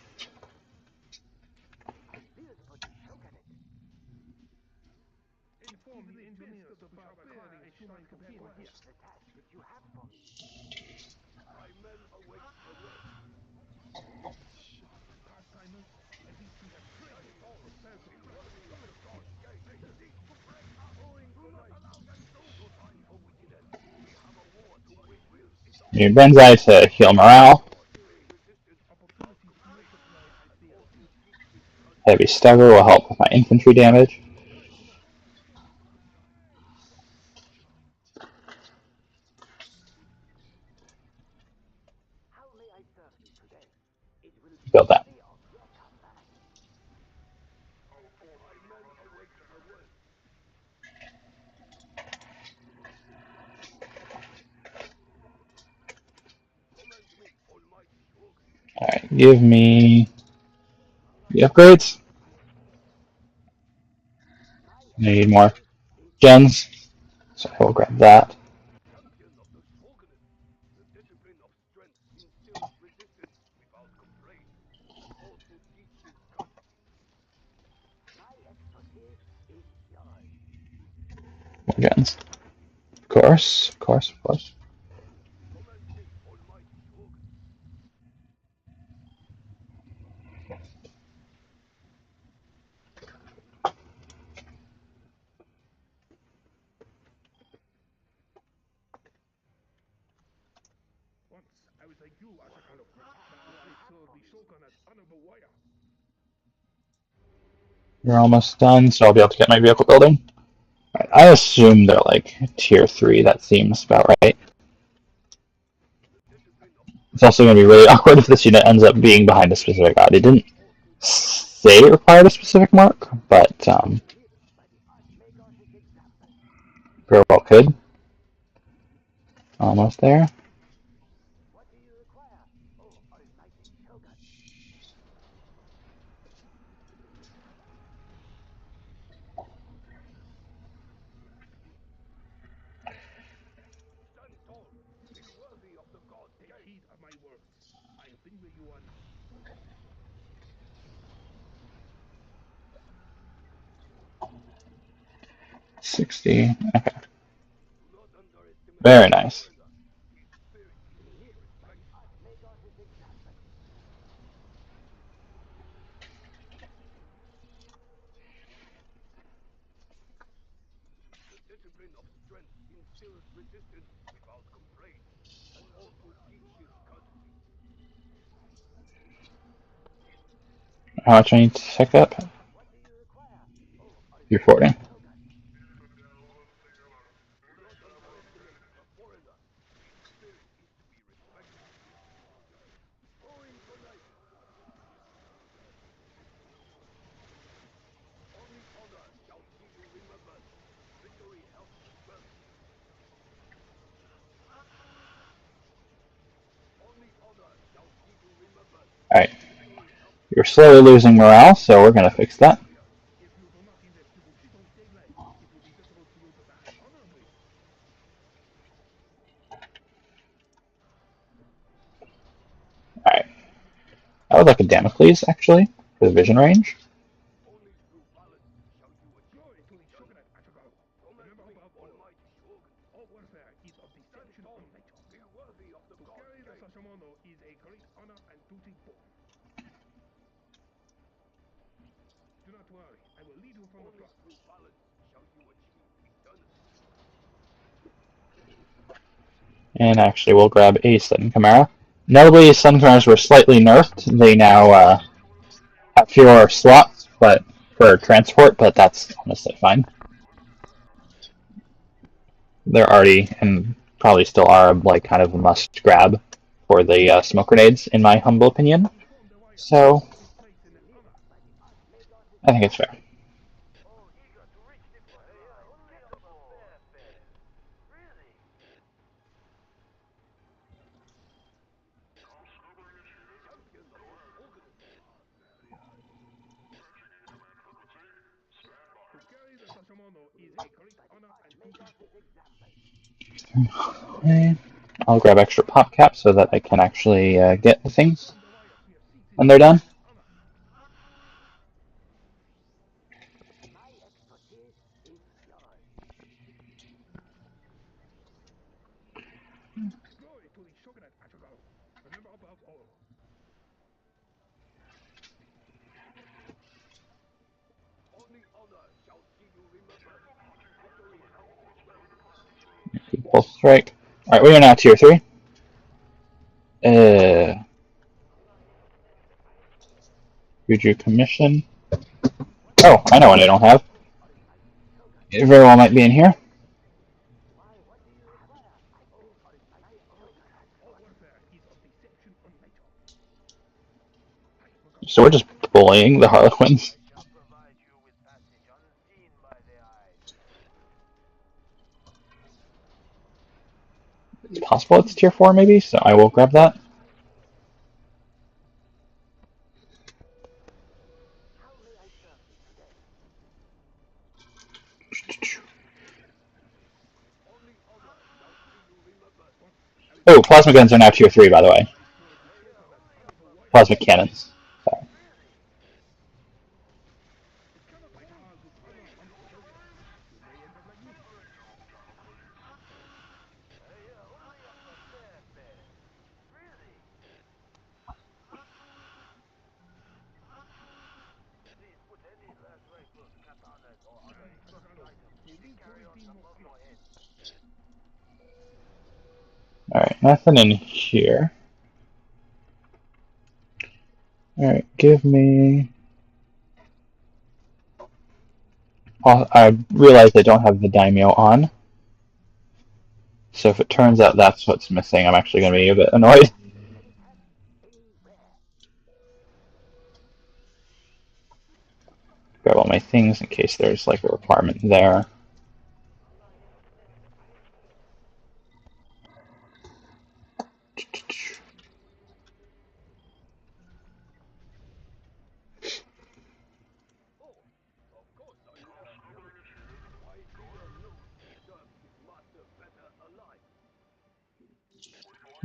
Need Benzai to heal morale. Heavy Stagger will help with my infantry damage. Build that. Alright, give me the upgrades. I need more gens, so I will grab that. More gens. Of course, of course, of course. We're almost done, so I'll be able to get my vehicle building. Right, I assume they're like tier 3, that seems about right. It's also going to be really awkward if this unit ends up being behind a specific god. It didn't say it required a specific mark, but very well could. Almost there. $60. Okay. Very nice. How much I need to check up? You're 40. We're slowly losing morale, so we're gonna fix that. Alright. I would like a Damocles, actually, for the vision range. And actually, we'll grab a Sun Chimera. Notably, Sun Chimeras were slightly nerfed. They now have fewer slots, but for transport, but that's honestly fine. They're already, and probably still are, like kind of a must grab for the smoke grenades, in my humble opinion. So, I think it's fair. Okay. I'll grab extra pop caps so that I can actually get the things when they're done. Pulse strike. Alright, we are now tier 3. Juju commission. Oh, I know what I don't have. It very well might be in here. So we're just bullying the Harlequins. It's possible it's tier 4 maybe, so I will grab that. Oh, plasma guns are now tier 3, by the way. Plasma cannons. Sorry. Alright, nothing in here. Alright, give me... Oh, I realized I don't have the Daimyo on. So if it turns out that's what's missing, I'm actually going to be a bit annoyed. Grab all my things in case there's like a requirement there.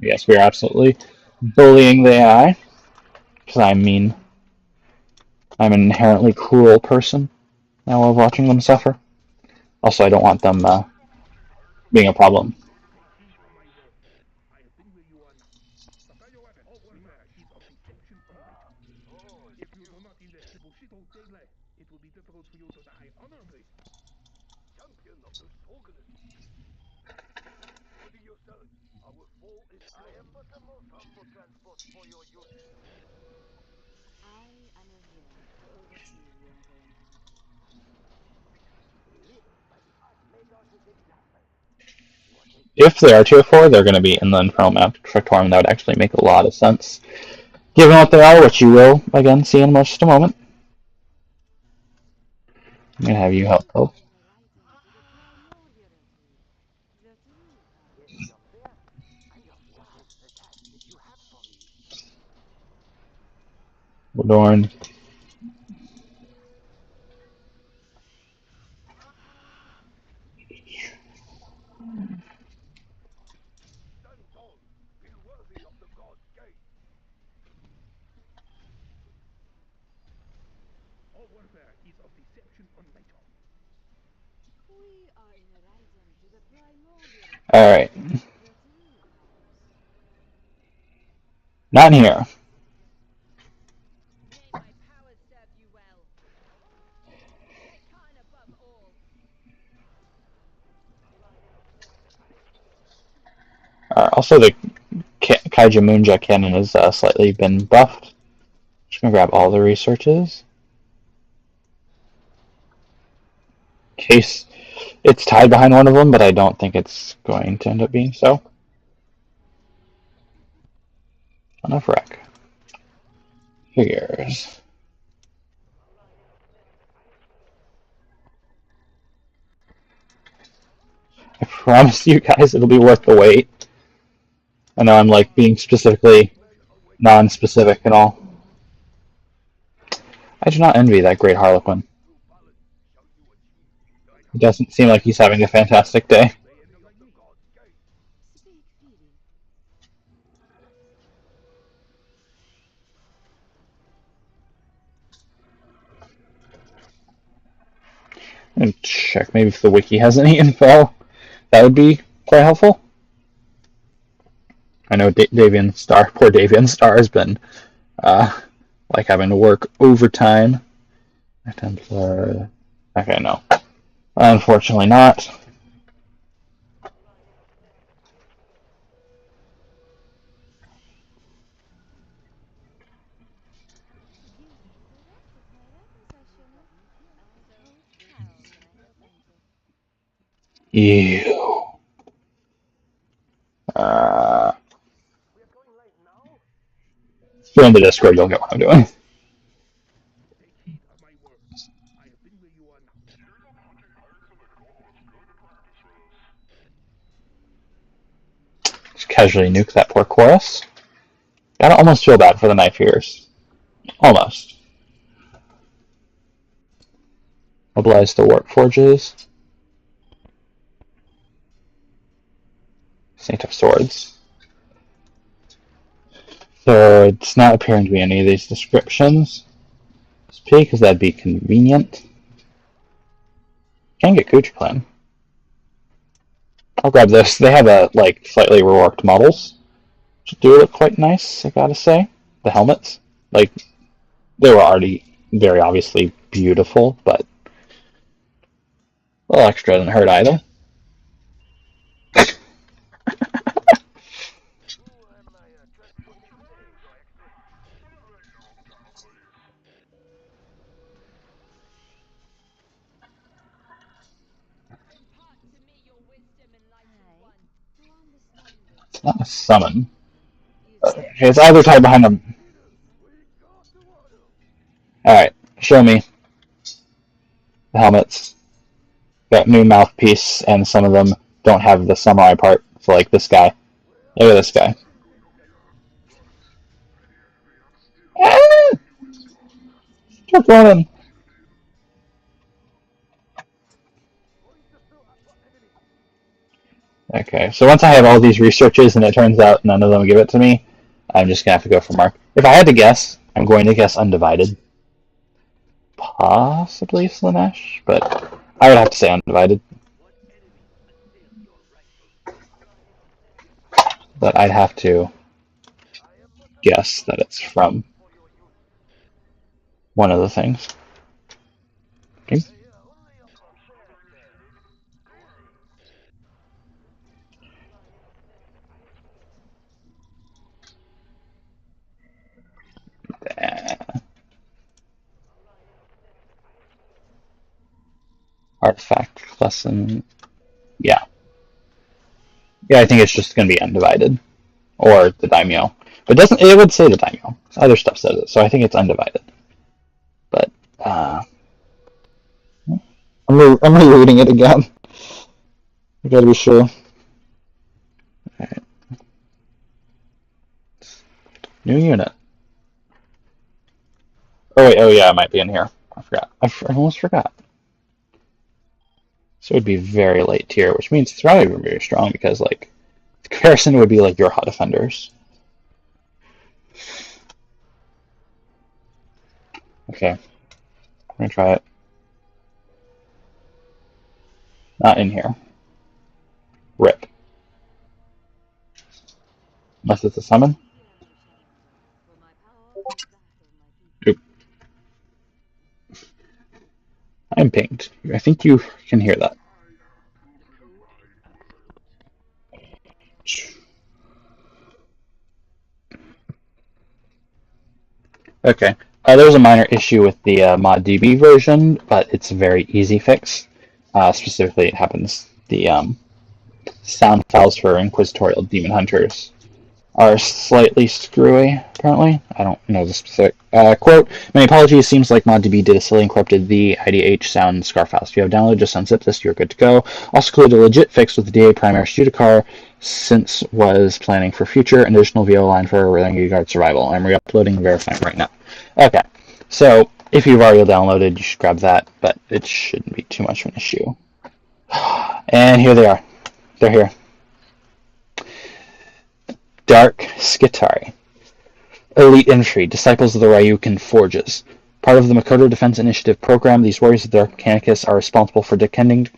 Yes, we are absolutely bullying the AI. Because I mean, I'm an inherently cruel person. I love watching them suffer. Also, I don't want them being a problem. If they are tier 4, they're going to be in the Infernal Malefactorum. That would actually make a lot of sense. Given what they are, which you will, again, see in just a moment. I'm going to have you help both. Adorn. Alright. Not in here. Also, the Kaiju Moonja cannon has slightly been buffed. Just gonna grab all the researches. In case it's tied behind one of them, but I don't think it's going to end up being so. Enough wreck. Figures. I promise you guys it'll be worth the wait. I know I'm like being specifically non-specific and all. I do not envy that great Harlequin. It doesn't seem like he's having a fantastic day. And check maybe if the wiki has any info. That would be quite helpful. I know Davian Star, poor Davian Star, has been like having to work overtime. Templar. Okay, no. Unfortunately not. Ew. If you're in the Discord, you'll get what I'm doing. Just casually nuke that poor chorus. Gotta almost feel bad for the knife ears. Almost. Mobilize the warp forges. Saint of Swords. So it's not appearing to be any of these descriptions. SP, because that'd be convenient. Can get Cooch Clan. I'll grab this. They have like slightly reworked models, which do look quite nice, I gotta say. The helmets, like they were already very obviously beautiful, but a little extra doesn't hurt either. It's not a summon. It's either tied behind them. Alright, show me the helmets. Got new mouthpiece, and some of them don't have the samurai part. So, like this guy. Look at this guy. Ah! Stop running! Okay, so once I have all these researches and it turns out none of them give it to me, I'm just gonna have to go for Mark. If I had to guess, I'm going to guess Undivided. Possibly Slanesh, but I would have to say Undivided. But I'd have to guess that it's from one of the things. Okay. Artifact lesson. Yeah. Yeah, I think it's just going to be Undivided. Or the Daimyo. But it would say the Daimyo. Other stuff says it, so I think it's Undivided. But, I'm rereading it again. I gotta be sure. Alright. New unit. Oh wait, oh yeah, it might be in here. I forgot. I almost forgot. So it would be very late tier, which means it's probably very strong because like the comparison would be like your hot defenders. Okay, I'm gonna try it. Not in here. Rip. Unless it's a summon. Oop. I'm pinged. I think you can hear that. Okay. There's a minor issue with the mod DB version, but it's a very easy fix. Specifically, it happens the sound files for Inquisitorial Demon Hunters are slightly screwy, apparently. I don't know the specific quote. Many apologies. Seems like ModDB did a silly and corrupted the IDH sound scar files. If you have downloaded, just unzip this. You're good to go. Also included a legit fix with the DA primary Studicar, since was planning for future an additional VO line for Renegade Guard Survival. I'm re-uploading and verifying right now. Okay, so if you've already downloaded, you should grab that, but it shouldn't be too much of an issue. And here they are. They're here. Dark Skitari. Elite Infantry, Disciples of the Ryukin Forges. Part of the Makoto Defense Initiative program, these warriors of the Arcanicus are responsible for defending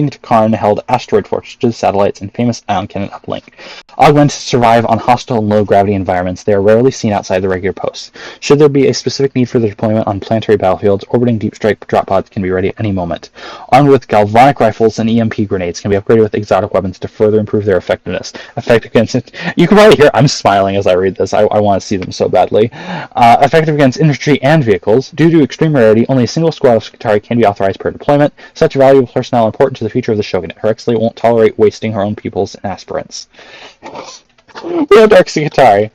Tarn-held asteroid fortresses, satellites, and famous ion cannon uplink. Augmented to survive on hostile and low-gravity environments, they are rarely seen outside the regular posts. Should there be a specific need for their deployment on planetary battlefields, orbiting deep strike drop pods can be ready at any moment. Armed with galvanic rifles and EMP grenades, can be upgraded with exotic weapons to further improve their effectiveness. Effective against you can probably hear I'm smiling as I read this. I want to see them so badly. Effective against infantry and vehicles. Due to extreme rarity, only a single squad of Skitari can be authorized per deployment. Such valuable personnel important to the future of the shogunate. Her Excellency won't tolerate wasting her own peoples and aspirants. We have Dark Skitari.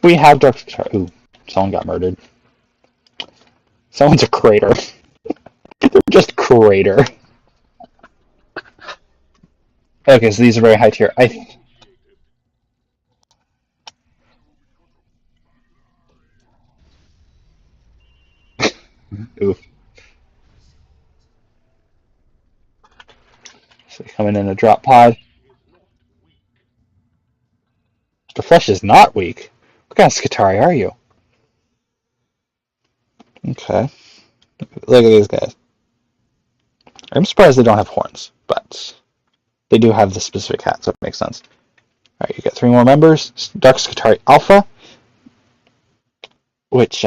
We have Dark Skitari. Ooh, someone got murdered. Someone's a crater. They're just crater. Okay, so these are very high tier. Ooh. So coming in a drop pod. The flesh is not weak. What kind of Skitari are you? Okay. Look at these guys. I'm surprised they don't have horns, but they do have the specific hat, so it makes sense. Alright, you get 3 more members. Dark Skitari Alpha, which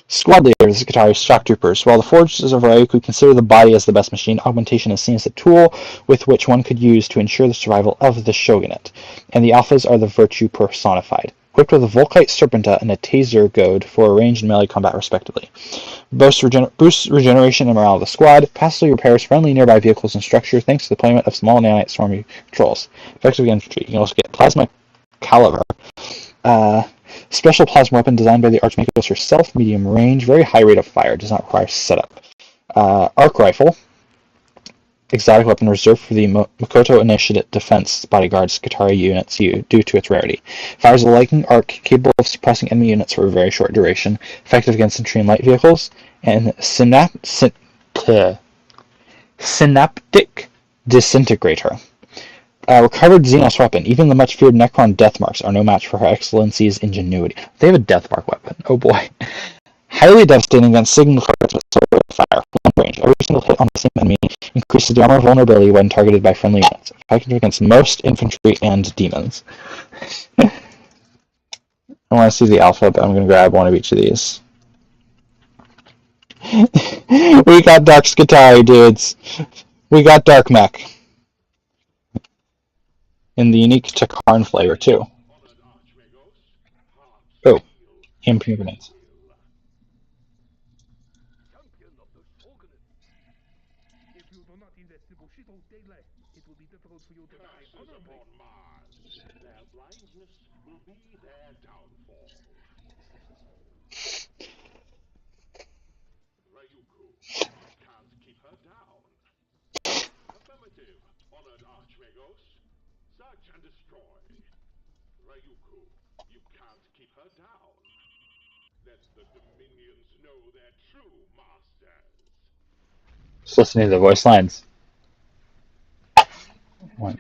squad leader is Skitari Shock Troopers. While the forges of Ryuku consider the body as the best machine, augmentation is seen as a tool with which one could use to ensure the survival of the shogunate. And the Alphas are the virtue personified. Equipped with a Volkite Serpenta and a Taser Goad for ranged and melee combat respectively. Boosts regeneration and morale of the squad. Passively repairs friendly nearby vehicles and structure thanks to the deployment of small nanite swarm patrols. Effective infantry. You can also get Plasma Caliber. Special plasma weapon designed by the Archmagus herself. Medium range. Very high rate of fire. Does not require setup. Arc Rifle. Exotic weapon reserved for the Makoto Initiative Defense Bodyguard Skitari units due to its rarity. Fires a lightning arc capable of suppressing enemy units for a very short duration. Effective against infantry and light vehicles. And Synaptic Disintegrator. Recovered Xenos weapon. Even the much feared Necron Deathmarks are no match for Her Excellency's ingenuity. They have a Deathmark weapon. Oh boy. Highly devastating against signal targets with slow rate of fire. Long range. Every single hit on the same enemy increases the armor vulnerability when targeted by friendly units. Effective against most infantry and demons. I want to see the alpha, but I'm going to grab one of each of these. We got Dark Skitari, dudes. We got Dark Mech. In the unique Tarn flavor, too. Oh, EMP grenades. Just listening to the voice lines. One.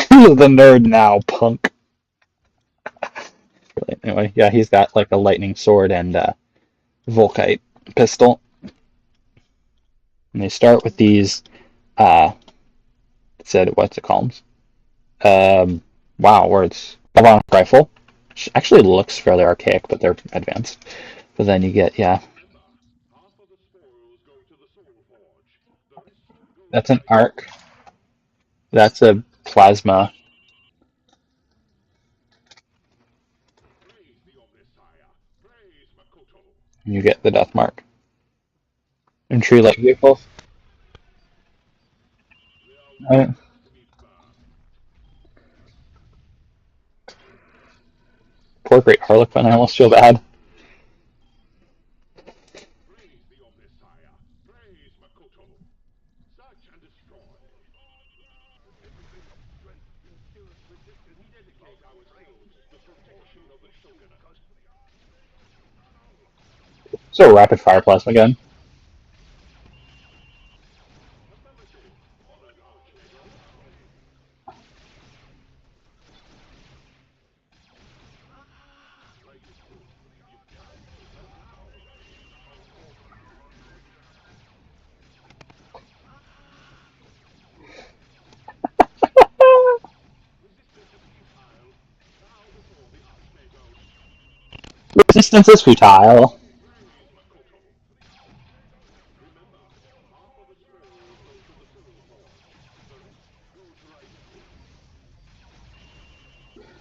Who's the nerd now, punk? Anyway, yeah, he's got like a lightning sword and Volkite pistol. And they start with these, what's it called? Wow, words. Avant rifle, which actually looks fairly archaic, but they're advanced. But then you get, yeah, that's an arc. That's a plasma. And you get the death mark. And tree light vehicles. Right. Poor great Harlequin, I almost feel bad. So rapid fire plasma again. Resistance is futile.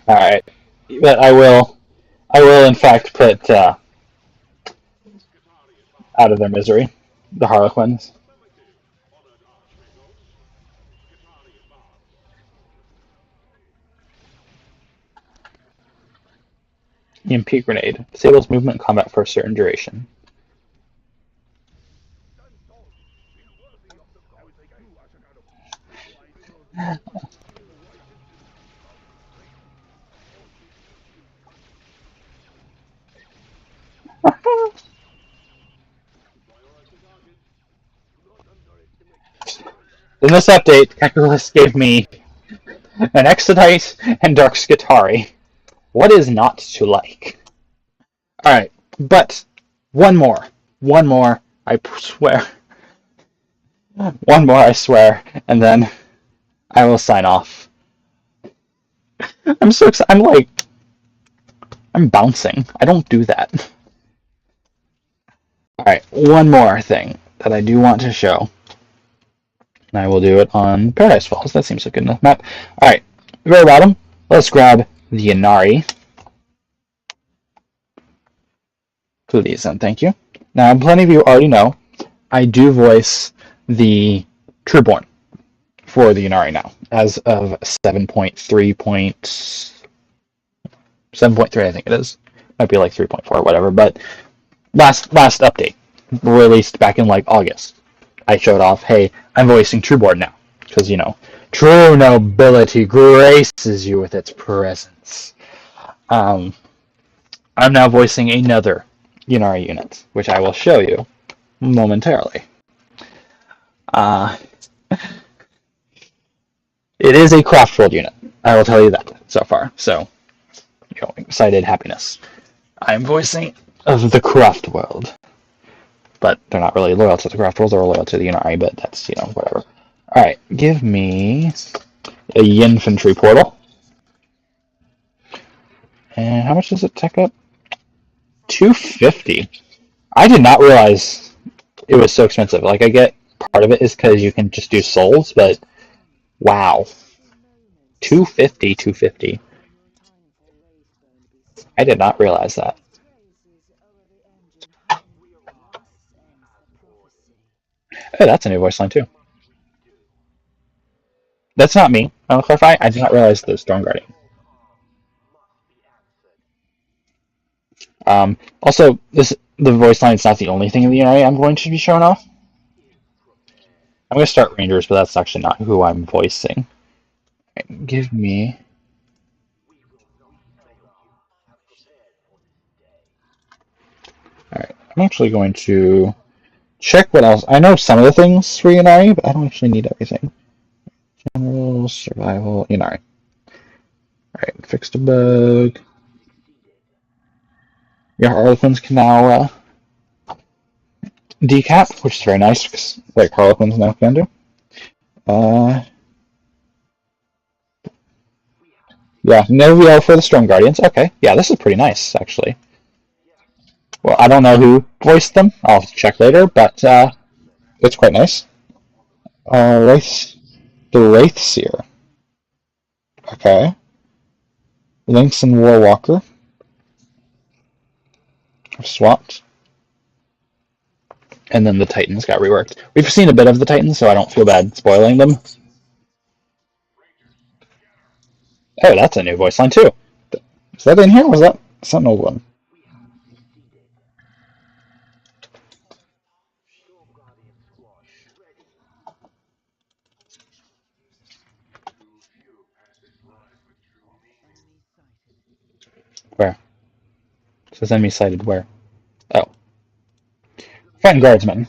Alright. But I will in fact put out of their misery the Harlequins. EMP grenade. Disables movement and combat for a certain duration. In this update, Calculus gave me an Exodite and Dark Skitari. What is not to like? Alright, but one more. One more, I swear. One more, I swear, and then I will sign off. I'm so excited. I'm bouncing. I don't do that. Alright, one more thing that I do want to show. And I will do it on Paradise Falls. That seems like a good enough map. Alright, very bottom, let's grab the Yari. Please and thank you. Now, plenty of you already know, I do voice the Trueborn for the Yari now, as of 7.3, I think it is. Might be like 3.4 or whatever, but last update, released back in like August, I showed off, hey, I'm voicing Trueborn now, because, you know, true nobility graces you with its presence. I'm now voicing another Yari unit, which I will show you momentarily. It is a craft world unit. I will tell you that so far. So, you know, excited happiness. I'm voicing of the craft world, but they're not really loyal to the craft world. They're loyal to the Yari, but that's, you know, whatever. All right, give me a infantry portal. And how much does it tech up? 250. I did not realize it was so expensive. Like, I get part of it is because you can just do souls, but Wow. 250, 250. I did not realize that. Oh, that's a new voice line too. That's not me. I'll clarify. I did not realize the Storm Guardian. Also, the voice line is not the only thing in the area I'm going to be showing off. I'm going to start Rangers, but that's actually not who I'm voicing. Give me. Alright, I'm actually going to check what else. I know some of the things for Yari, but I don't actually need everything. General, survival, Yari. Alright, fixed a bug. Your Harlequins can now decap, which is very nice, because like Harlequins now can do. Uh, yeah, no VO for the Storm Guardians. Okay, yeah, this is pretty nice, actually. Well, I don't know who voiced them. I'll check later, but it's quite nice. Wraith, the Wraithseer. Okay. Lynx and Warwalker. I've swapped. And then the Titans got reworked. We've seen a bit of the Titans, so I don't feel bad spoiling them. Oh, that's a new voice line too. Is that in here? Was that? Is that an old one? Where? It says enemy sighted where? Oh. Friend Guardsman.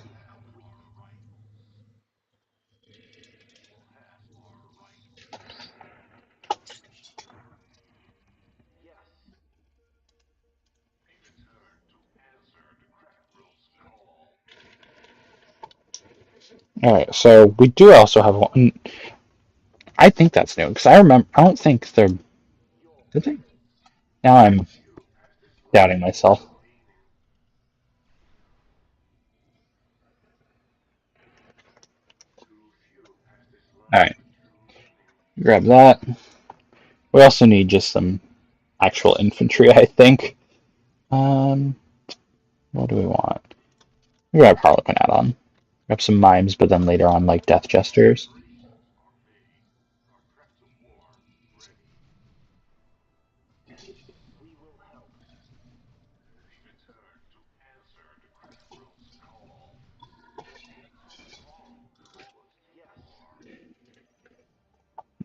Alright, so we do also have one. I think that's new, because I remember. I don't think they're. Did they? Now I'm doubting myself. Alright, grab that. We also need just some actual infantry, I think. Um, what do we want? We grab Harlequin add-on. Grab some mimes, but then later on, like death gestures.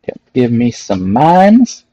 Yep. Give me some mimes.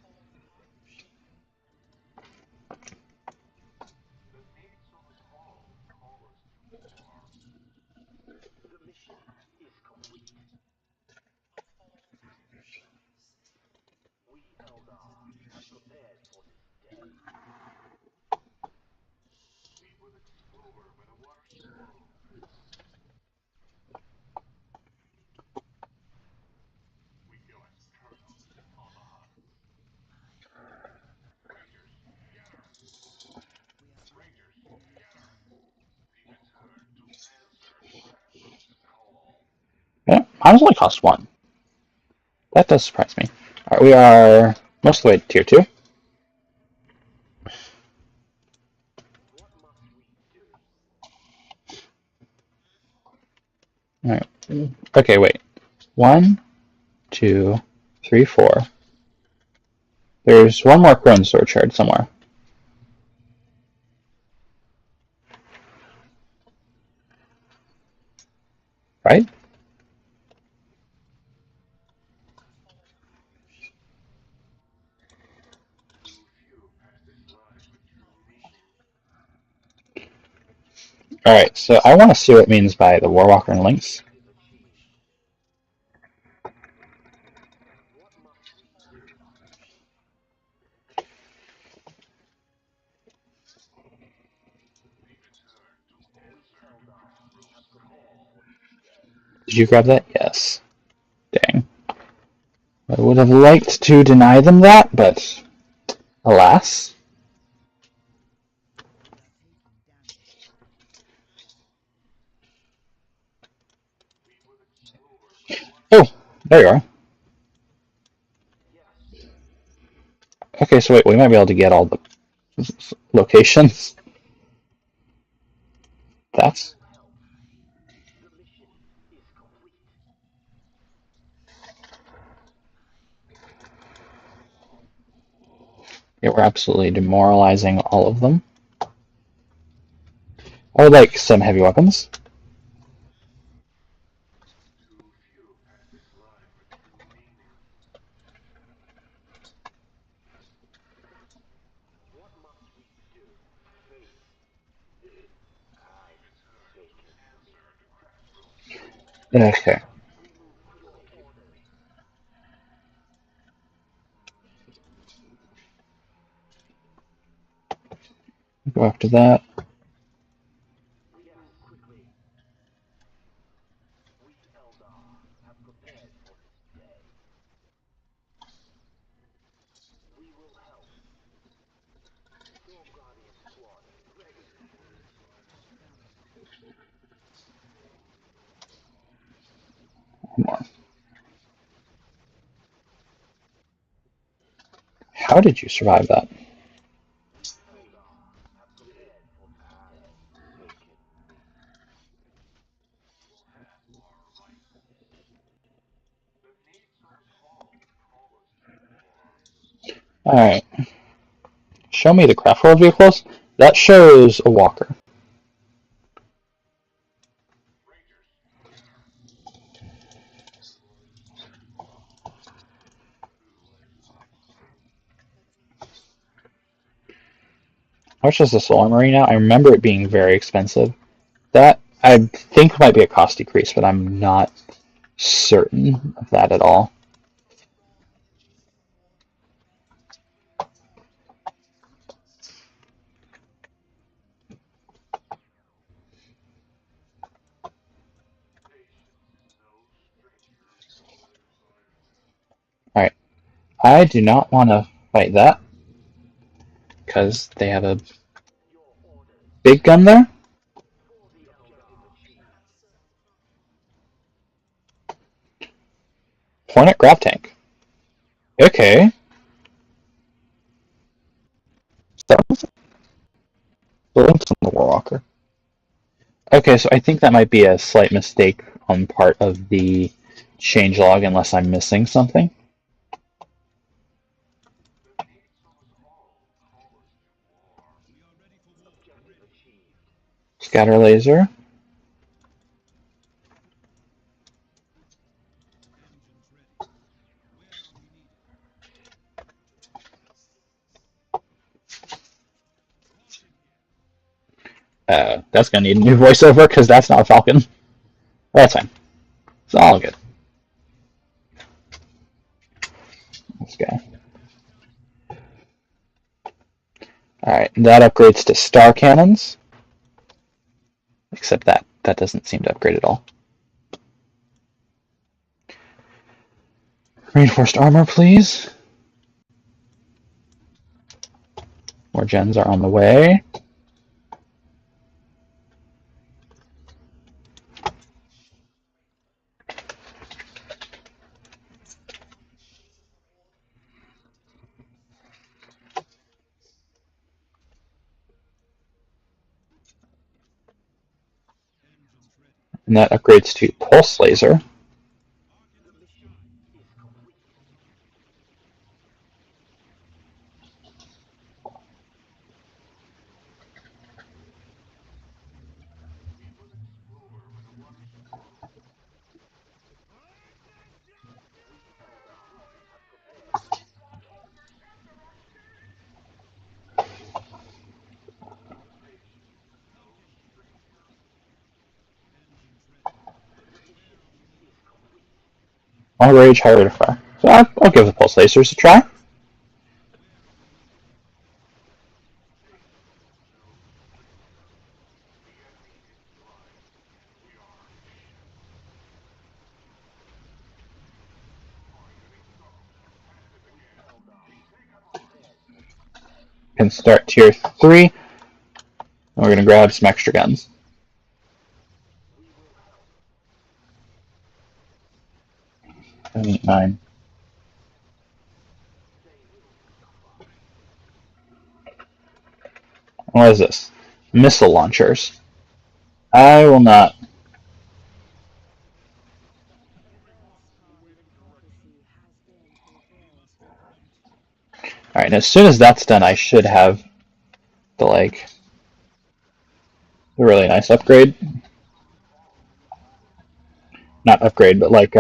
Yeah, mimes only cost one. That does surprise me. All right, we are most of the way to tier 2. All right. Okay, wait. 1, 2, 3, 4. There's one more Crone Sword shard somewhere. Right? Alright, so I want to see what it means by the Warwalker and Lynx. Did you grab that? Yes. Dang. I would have liked to deny them that, but alas. Oh, there you are. Okay, so wait, we might be able to get all the locations. That's yeah, we're absolutely demoralizing all of them. I would like some heavy weapons. Okay. Go after that. More. How did you survive that? Alright. Show me the craft world vehicles. That shows a walker. How much is the solar armory now? I remember it being very expensive. That I think might be a cost decrease, but I'm not certain of that at all. Alright. I do not want to fight that because they have a big gun there. Hornet grav tank. Okay. So links on the Warwalker. Okay, so I think that might be a slight mistake on part of the changelog, unless I'm missing something. Scatter laser. That's gonna need a new voiceover because that's not a Falcon. That's fine. It's all good. Let's go. Alright, that upgrades to star cannons. Except that doesn't seem to upgrade at all. Reinforced armor, please. More gens are on the way. And that upgrades to pulse laser. All rage, high rate of fire. So I'll give the pulse lasers a try. Can start tier 3. And we're going to grab some extra guns. I need 9. What is this? Missile launchers. I will not. Alright, as soon as that's done, I should have the, like, the really nice upgrade. Not upgrade, but like,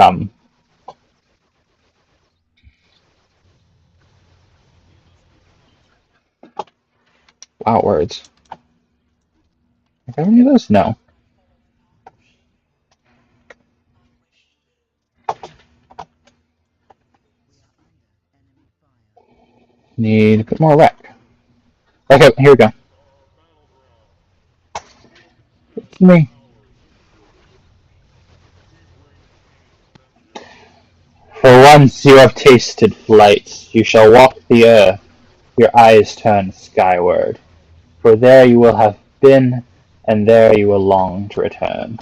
wow, words. Do I have any of those? No. Need a bit more rec. Okay, here we go. It's me. For once you have tasted flight, you shall walk the earth, your eyes turn skyward. For there you will have been, and there you will long to return.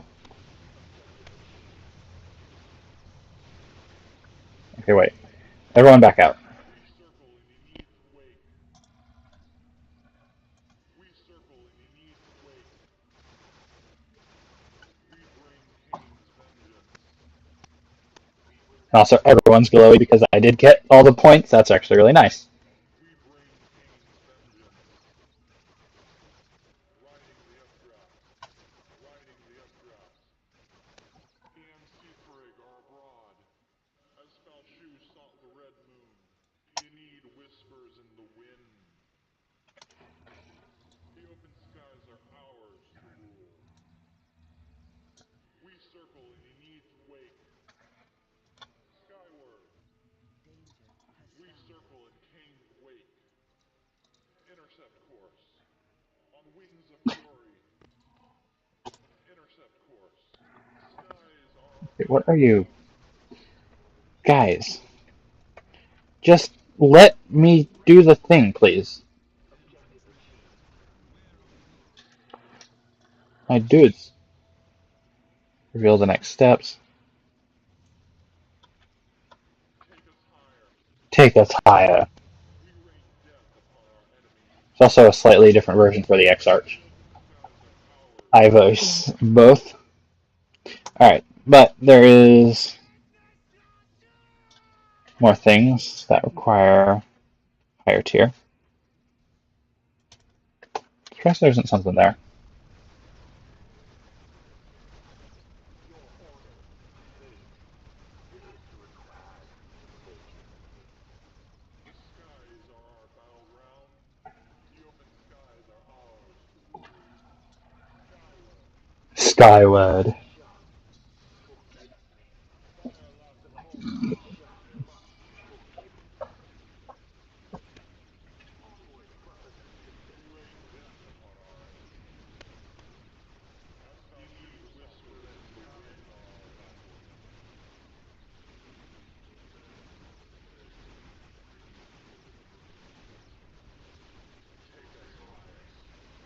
Okay, wait. Everyone back out. And also, everyone's glowy because I did get all the points. That's actually really nice. Wait, what are you? Guys, just let me do the thing, please. My dudes. Reveal the next steps. Take us higher. It's also a slightly different version for the X-Arch. I voice both. Alright, but there is more things that require higher tier. Guess there isn't something there. Skyward.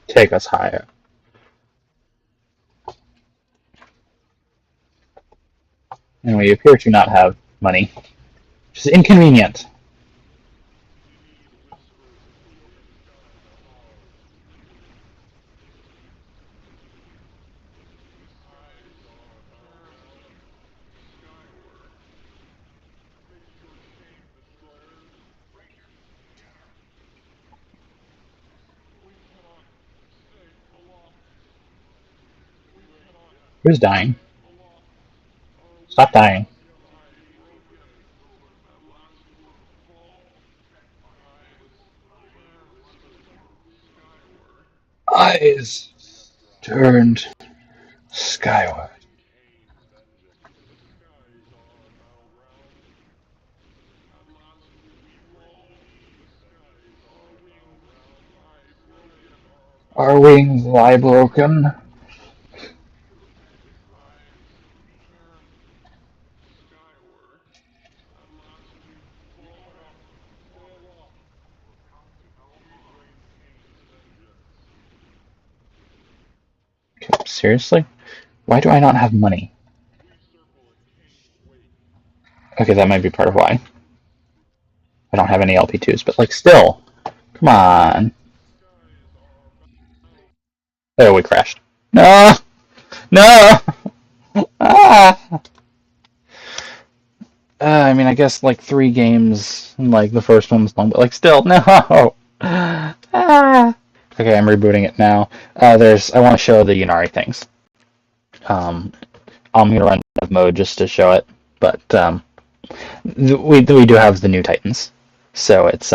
Take us higher. And we appear to not have money, which is inconvenient. Who's dying? Stop dying. Eyes turned skyward. Our wings lie broken. Seriously? Why do I not have money? Okay, that might be part of why. I don't have any LP2s, but like still. Come on. Oh, we crashed. No! No! Ah! I mean, I guess like 3 games, like the first one was long, but like still, no! Ah! Okay, I'm rebooting it now. I want to show the Yari things. Um, I'm gonna run dev mode just to show it, but we do have the new Titans. So it's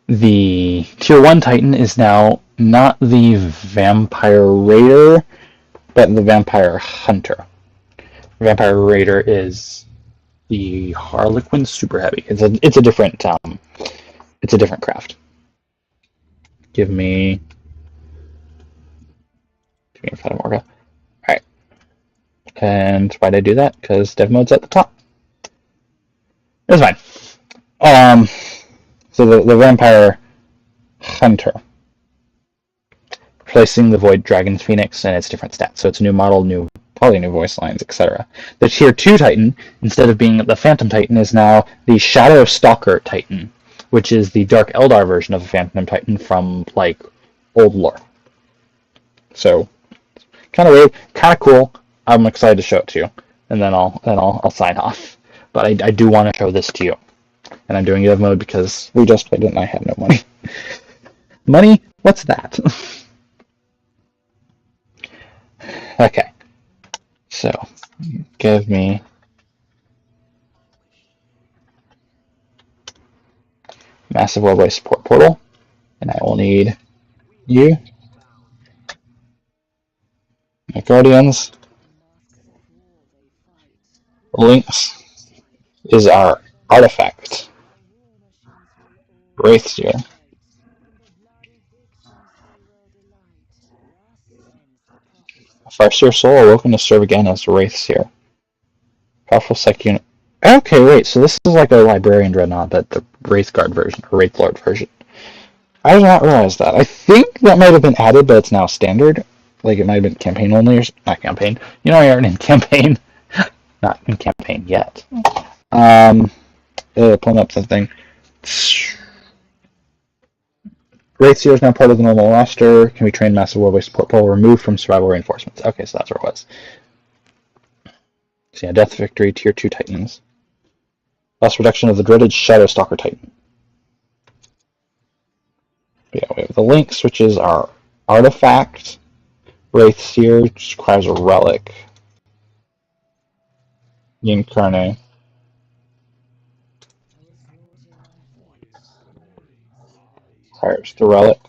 the Tier 1 Titan is now not the Vampire Raider, but the Vampire Hunter. Vampire Raider is the Harlequin Super Heavy. It's a different craft. Give me Fatamorga. Alright. And why did I do that? Because dev mode's at the top. It's fine. So the Vampire Hunter, replacing the Void Dragon's Phoenix and its different stats. So it's a new model, probably new voice lines, etc. The Tier 2 Titan, instead of being the Phantom Titan, is now the Shadow Stalker Titan, which is the Dark Eldar version of the Phantom Titan from like old lore. So kind of weird, kind of cool. I'm excited to show it to you, and then I'll sign off. But I do want to show this to you. And I'm doing dev mode because we just played it and I have no money. Money? What's that? Okay. So, give me massive worldwide support portal, and I will need you, my guardians. Lynx is our artifact. Wraithseer. Farseer soul awoken to serve again as Wraithseer. Powerful psychic unit. Okay, wait, so this is like a Librarian Dreadnought, but the Wraithguard version, or Wraithlord version. I did not realize that. I think that might have been added, but it's now standard. Like, it might have been campaign only, or not campaign. You know, I aren't in campaign. Not in campaign yet. Pulling up something. Wraithseer is now part of the normal roster. Can be trained massive worldwide support pool removed from survival reinforcements. Okay, so that's where it was. So yeah, Death Victory, Tier 2 Titans. Loss reduction of the dreaded Shadow Stalker Titan. Yeah, we have the Lynx, which is our artifact. Wraithseer, which requires a relic. Incarnate. Requires the relic.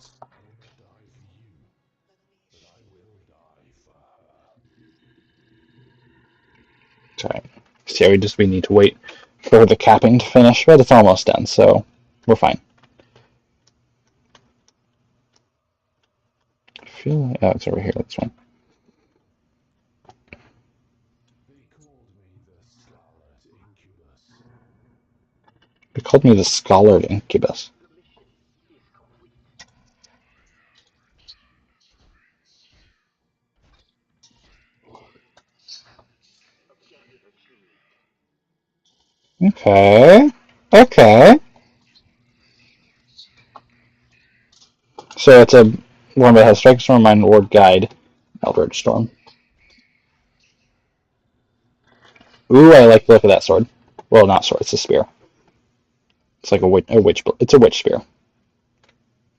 Okay. So yeah, we need to wait for the capping to finish, but it's almost done, so we're fine. I feel like, oh, it's over here, this one. They called me the Scholard Incubus. Okay. Okay. So it's a one that has Strike Storm, Mind Ward, Guide, Eldritch Storm. Ooh, I like the look of that sword. Well, not sword, it's a spear. It's like a witch it's a witch spear.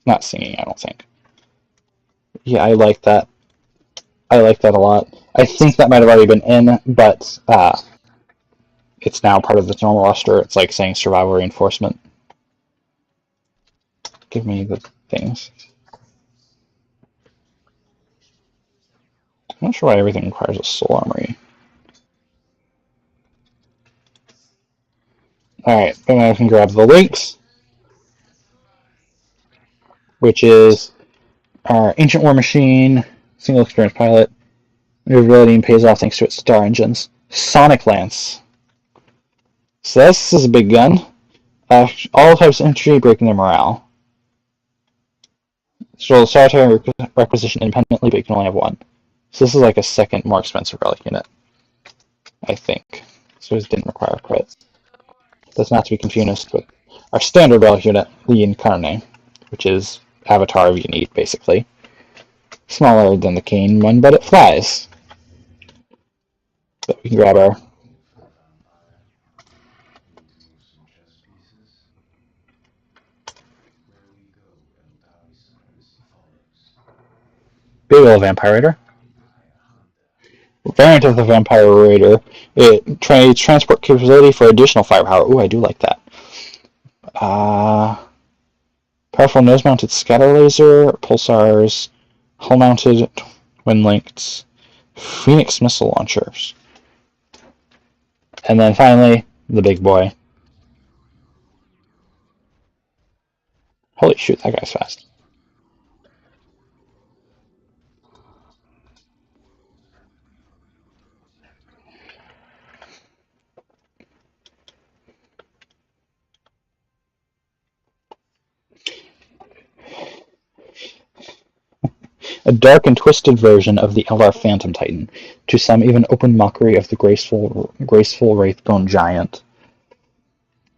Not singing, I don't think. Yeah, I like that. I like that a lot. I think that might have already been in, but it's now part of the normal roster. It's like saying survival reinforcement. Give me the things. I'm not sure why everything requires a soul armory. Alright, then I can grab the links, which is our Ancient War Machine, single experience pilot, maneuverability and pays off thanks to its star engines. Sonic Lance. So this is a big gun. All types of infantry breaking their morale. So solitary requisition independently, but you can only have one. So this is like a second, more expensive relic unit, I think. So it didn't require crit. That's not to be confused with our standard relic unit, the Incarnate, which is avatar you need, basically. Smaller than the cane one, but it flies. So we can grab our big old vampire raider. Variant of the vampire raider, it trades transport capability for additional firepower. Ooh, I do like that. Powerful nose-mounted scatter laser, pulsars, hull-mounted twin-linked Phoenix missile launchers. And then finally, the big boy. Holy shoot, that guy's fast. A dark and twisted version of the Eldar Phantom Titan, to some even open mockery of the graceful Wraithbone giant.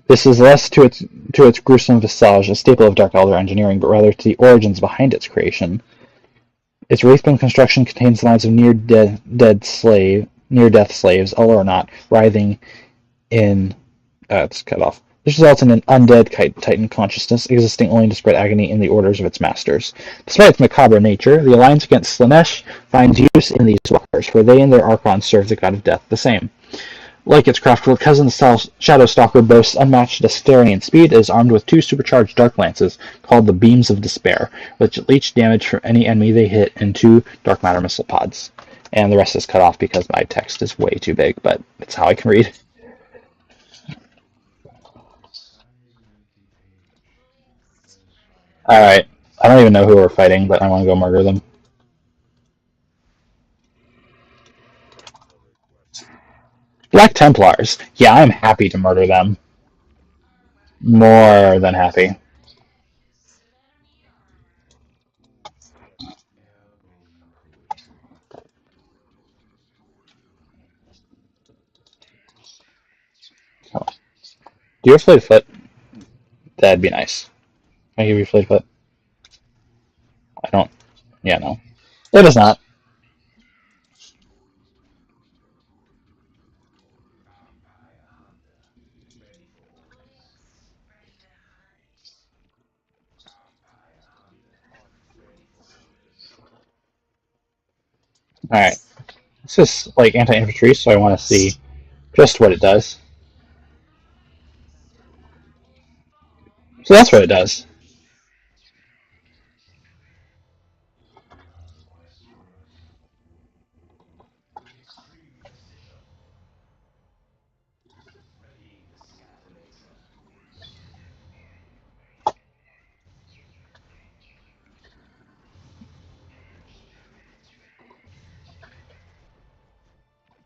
This is less to its gruesome visage, a staple of Dark Eldar engineering, but rather to the origins behind its creation. Its Wraithbone construction contains lines of near-death slaves, all or not, writhing in... it's cut off. This results in an undead Titan consciousness, existing only to spread agony in the orders of its masters. Despite its macabre nature, the alliance against Slaanesh finds use in these walkers, for they and their archons serve the god of death the same. Like its craftful cousin, the Shadow Stalker boasts unmatched dexterity and speed. It is armed with 2 supercharged dark lances, called the Beams of Despair, which leech damage from any enemy they hit in 2 dark matter missile pods. And the rest is cut off because my text is way too big, but it's how I can read. Alright, I don't even know who we're fighting, but I want to go murder them. Black Templars. Yeah, I'm happy to murder them. More than happy. Oh. Do you have Fleet Foot? That'd be nice. Can I give you Fleet Foot? I don't. Yeah, no. It is not. Alright. This is like anti-infantry, so I want to see just what it does. So that's what it does.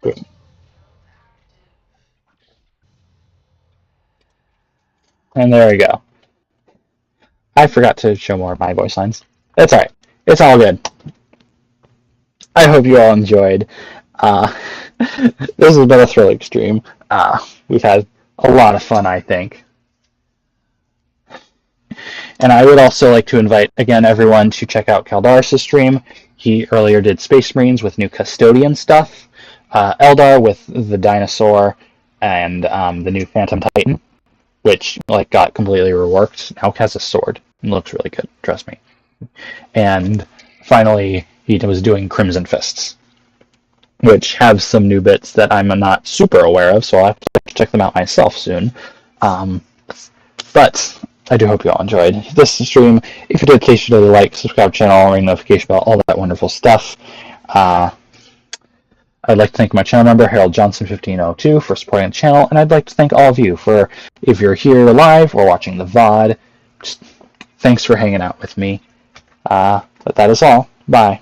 Good. And there we go. I forgot to show more of my voice lines. That's alright. It's all good. I hope you all enjoyed. Uh, this has been a thrilling stream. We've had a lot of fun, I think. And I would also like to invite, again, everyone to check out Kaldaris' stream. He earlier did Space Marines with new Custodian stuff, Eldar with the Dinosaur, and the new Phantom Titan, which got completely reworked. Now has a sword. It looks really good, trust me. And finally, he was doing Crimson Fists, which have some new bits that I'm not super aware of, so I'll have to check them out myself soon. But I do hope you all enjoyed this stream. If you did, please should like, subscribe to the channel, ring the notification bell, all that wonderful stuff. I'd like to thank my channel member, Harold Johnson1502, for supporting the channel, and I'd like to thank all of you for, if you're here live or watching the VOD, just thanks for hanging out with me. But that is all. Bye.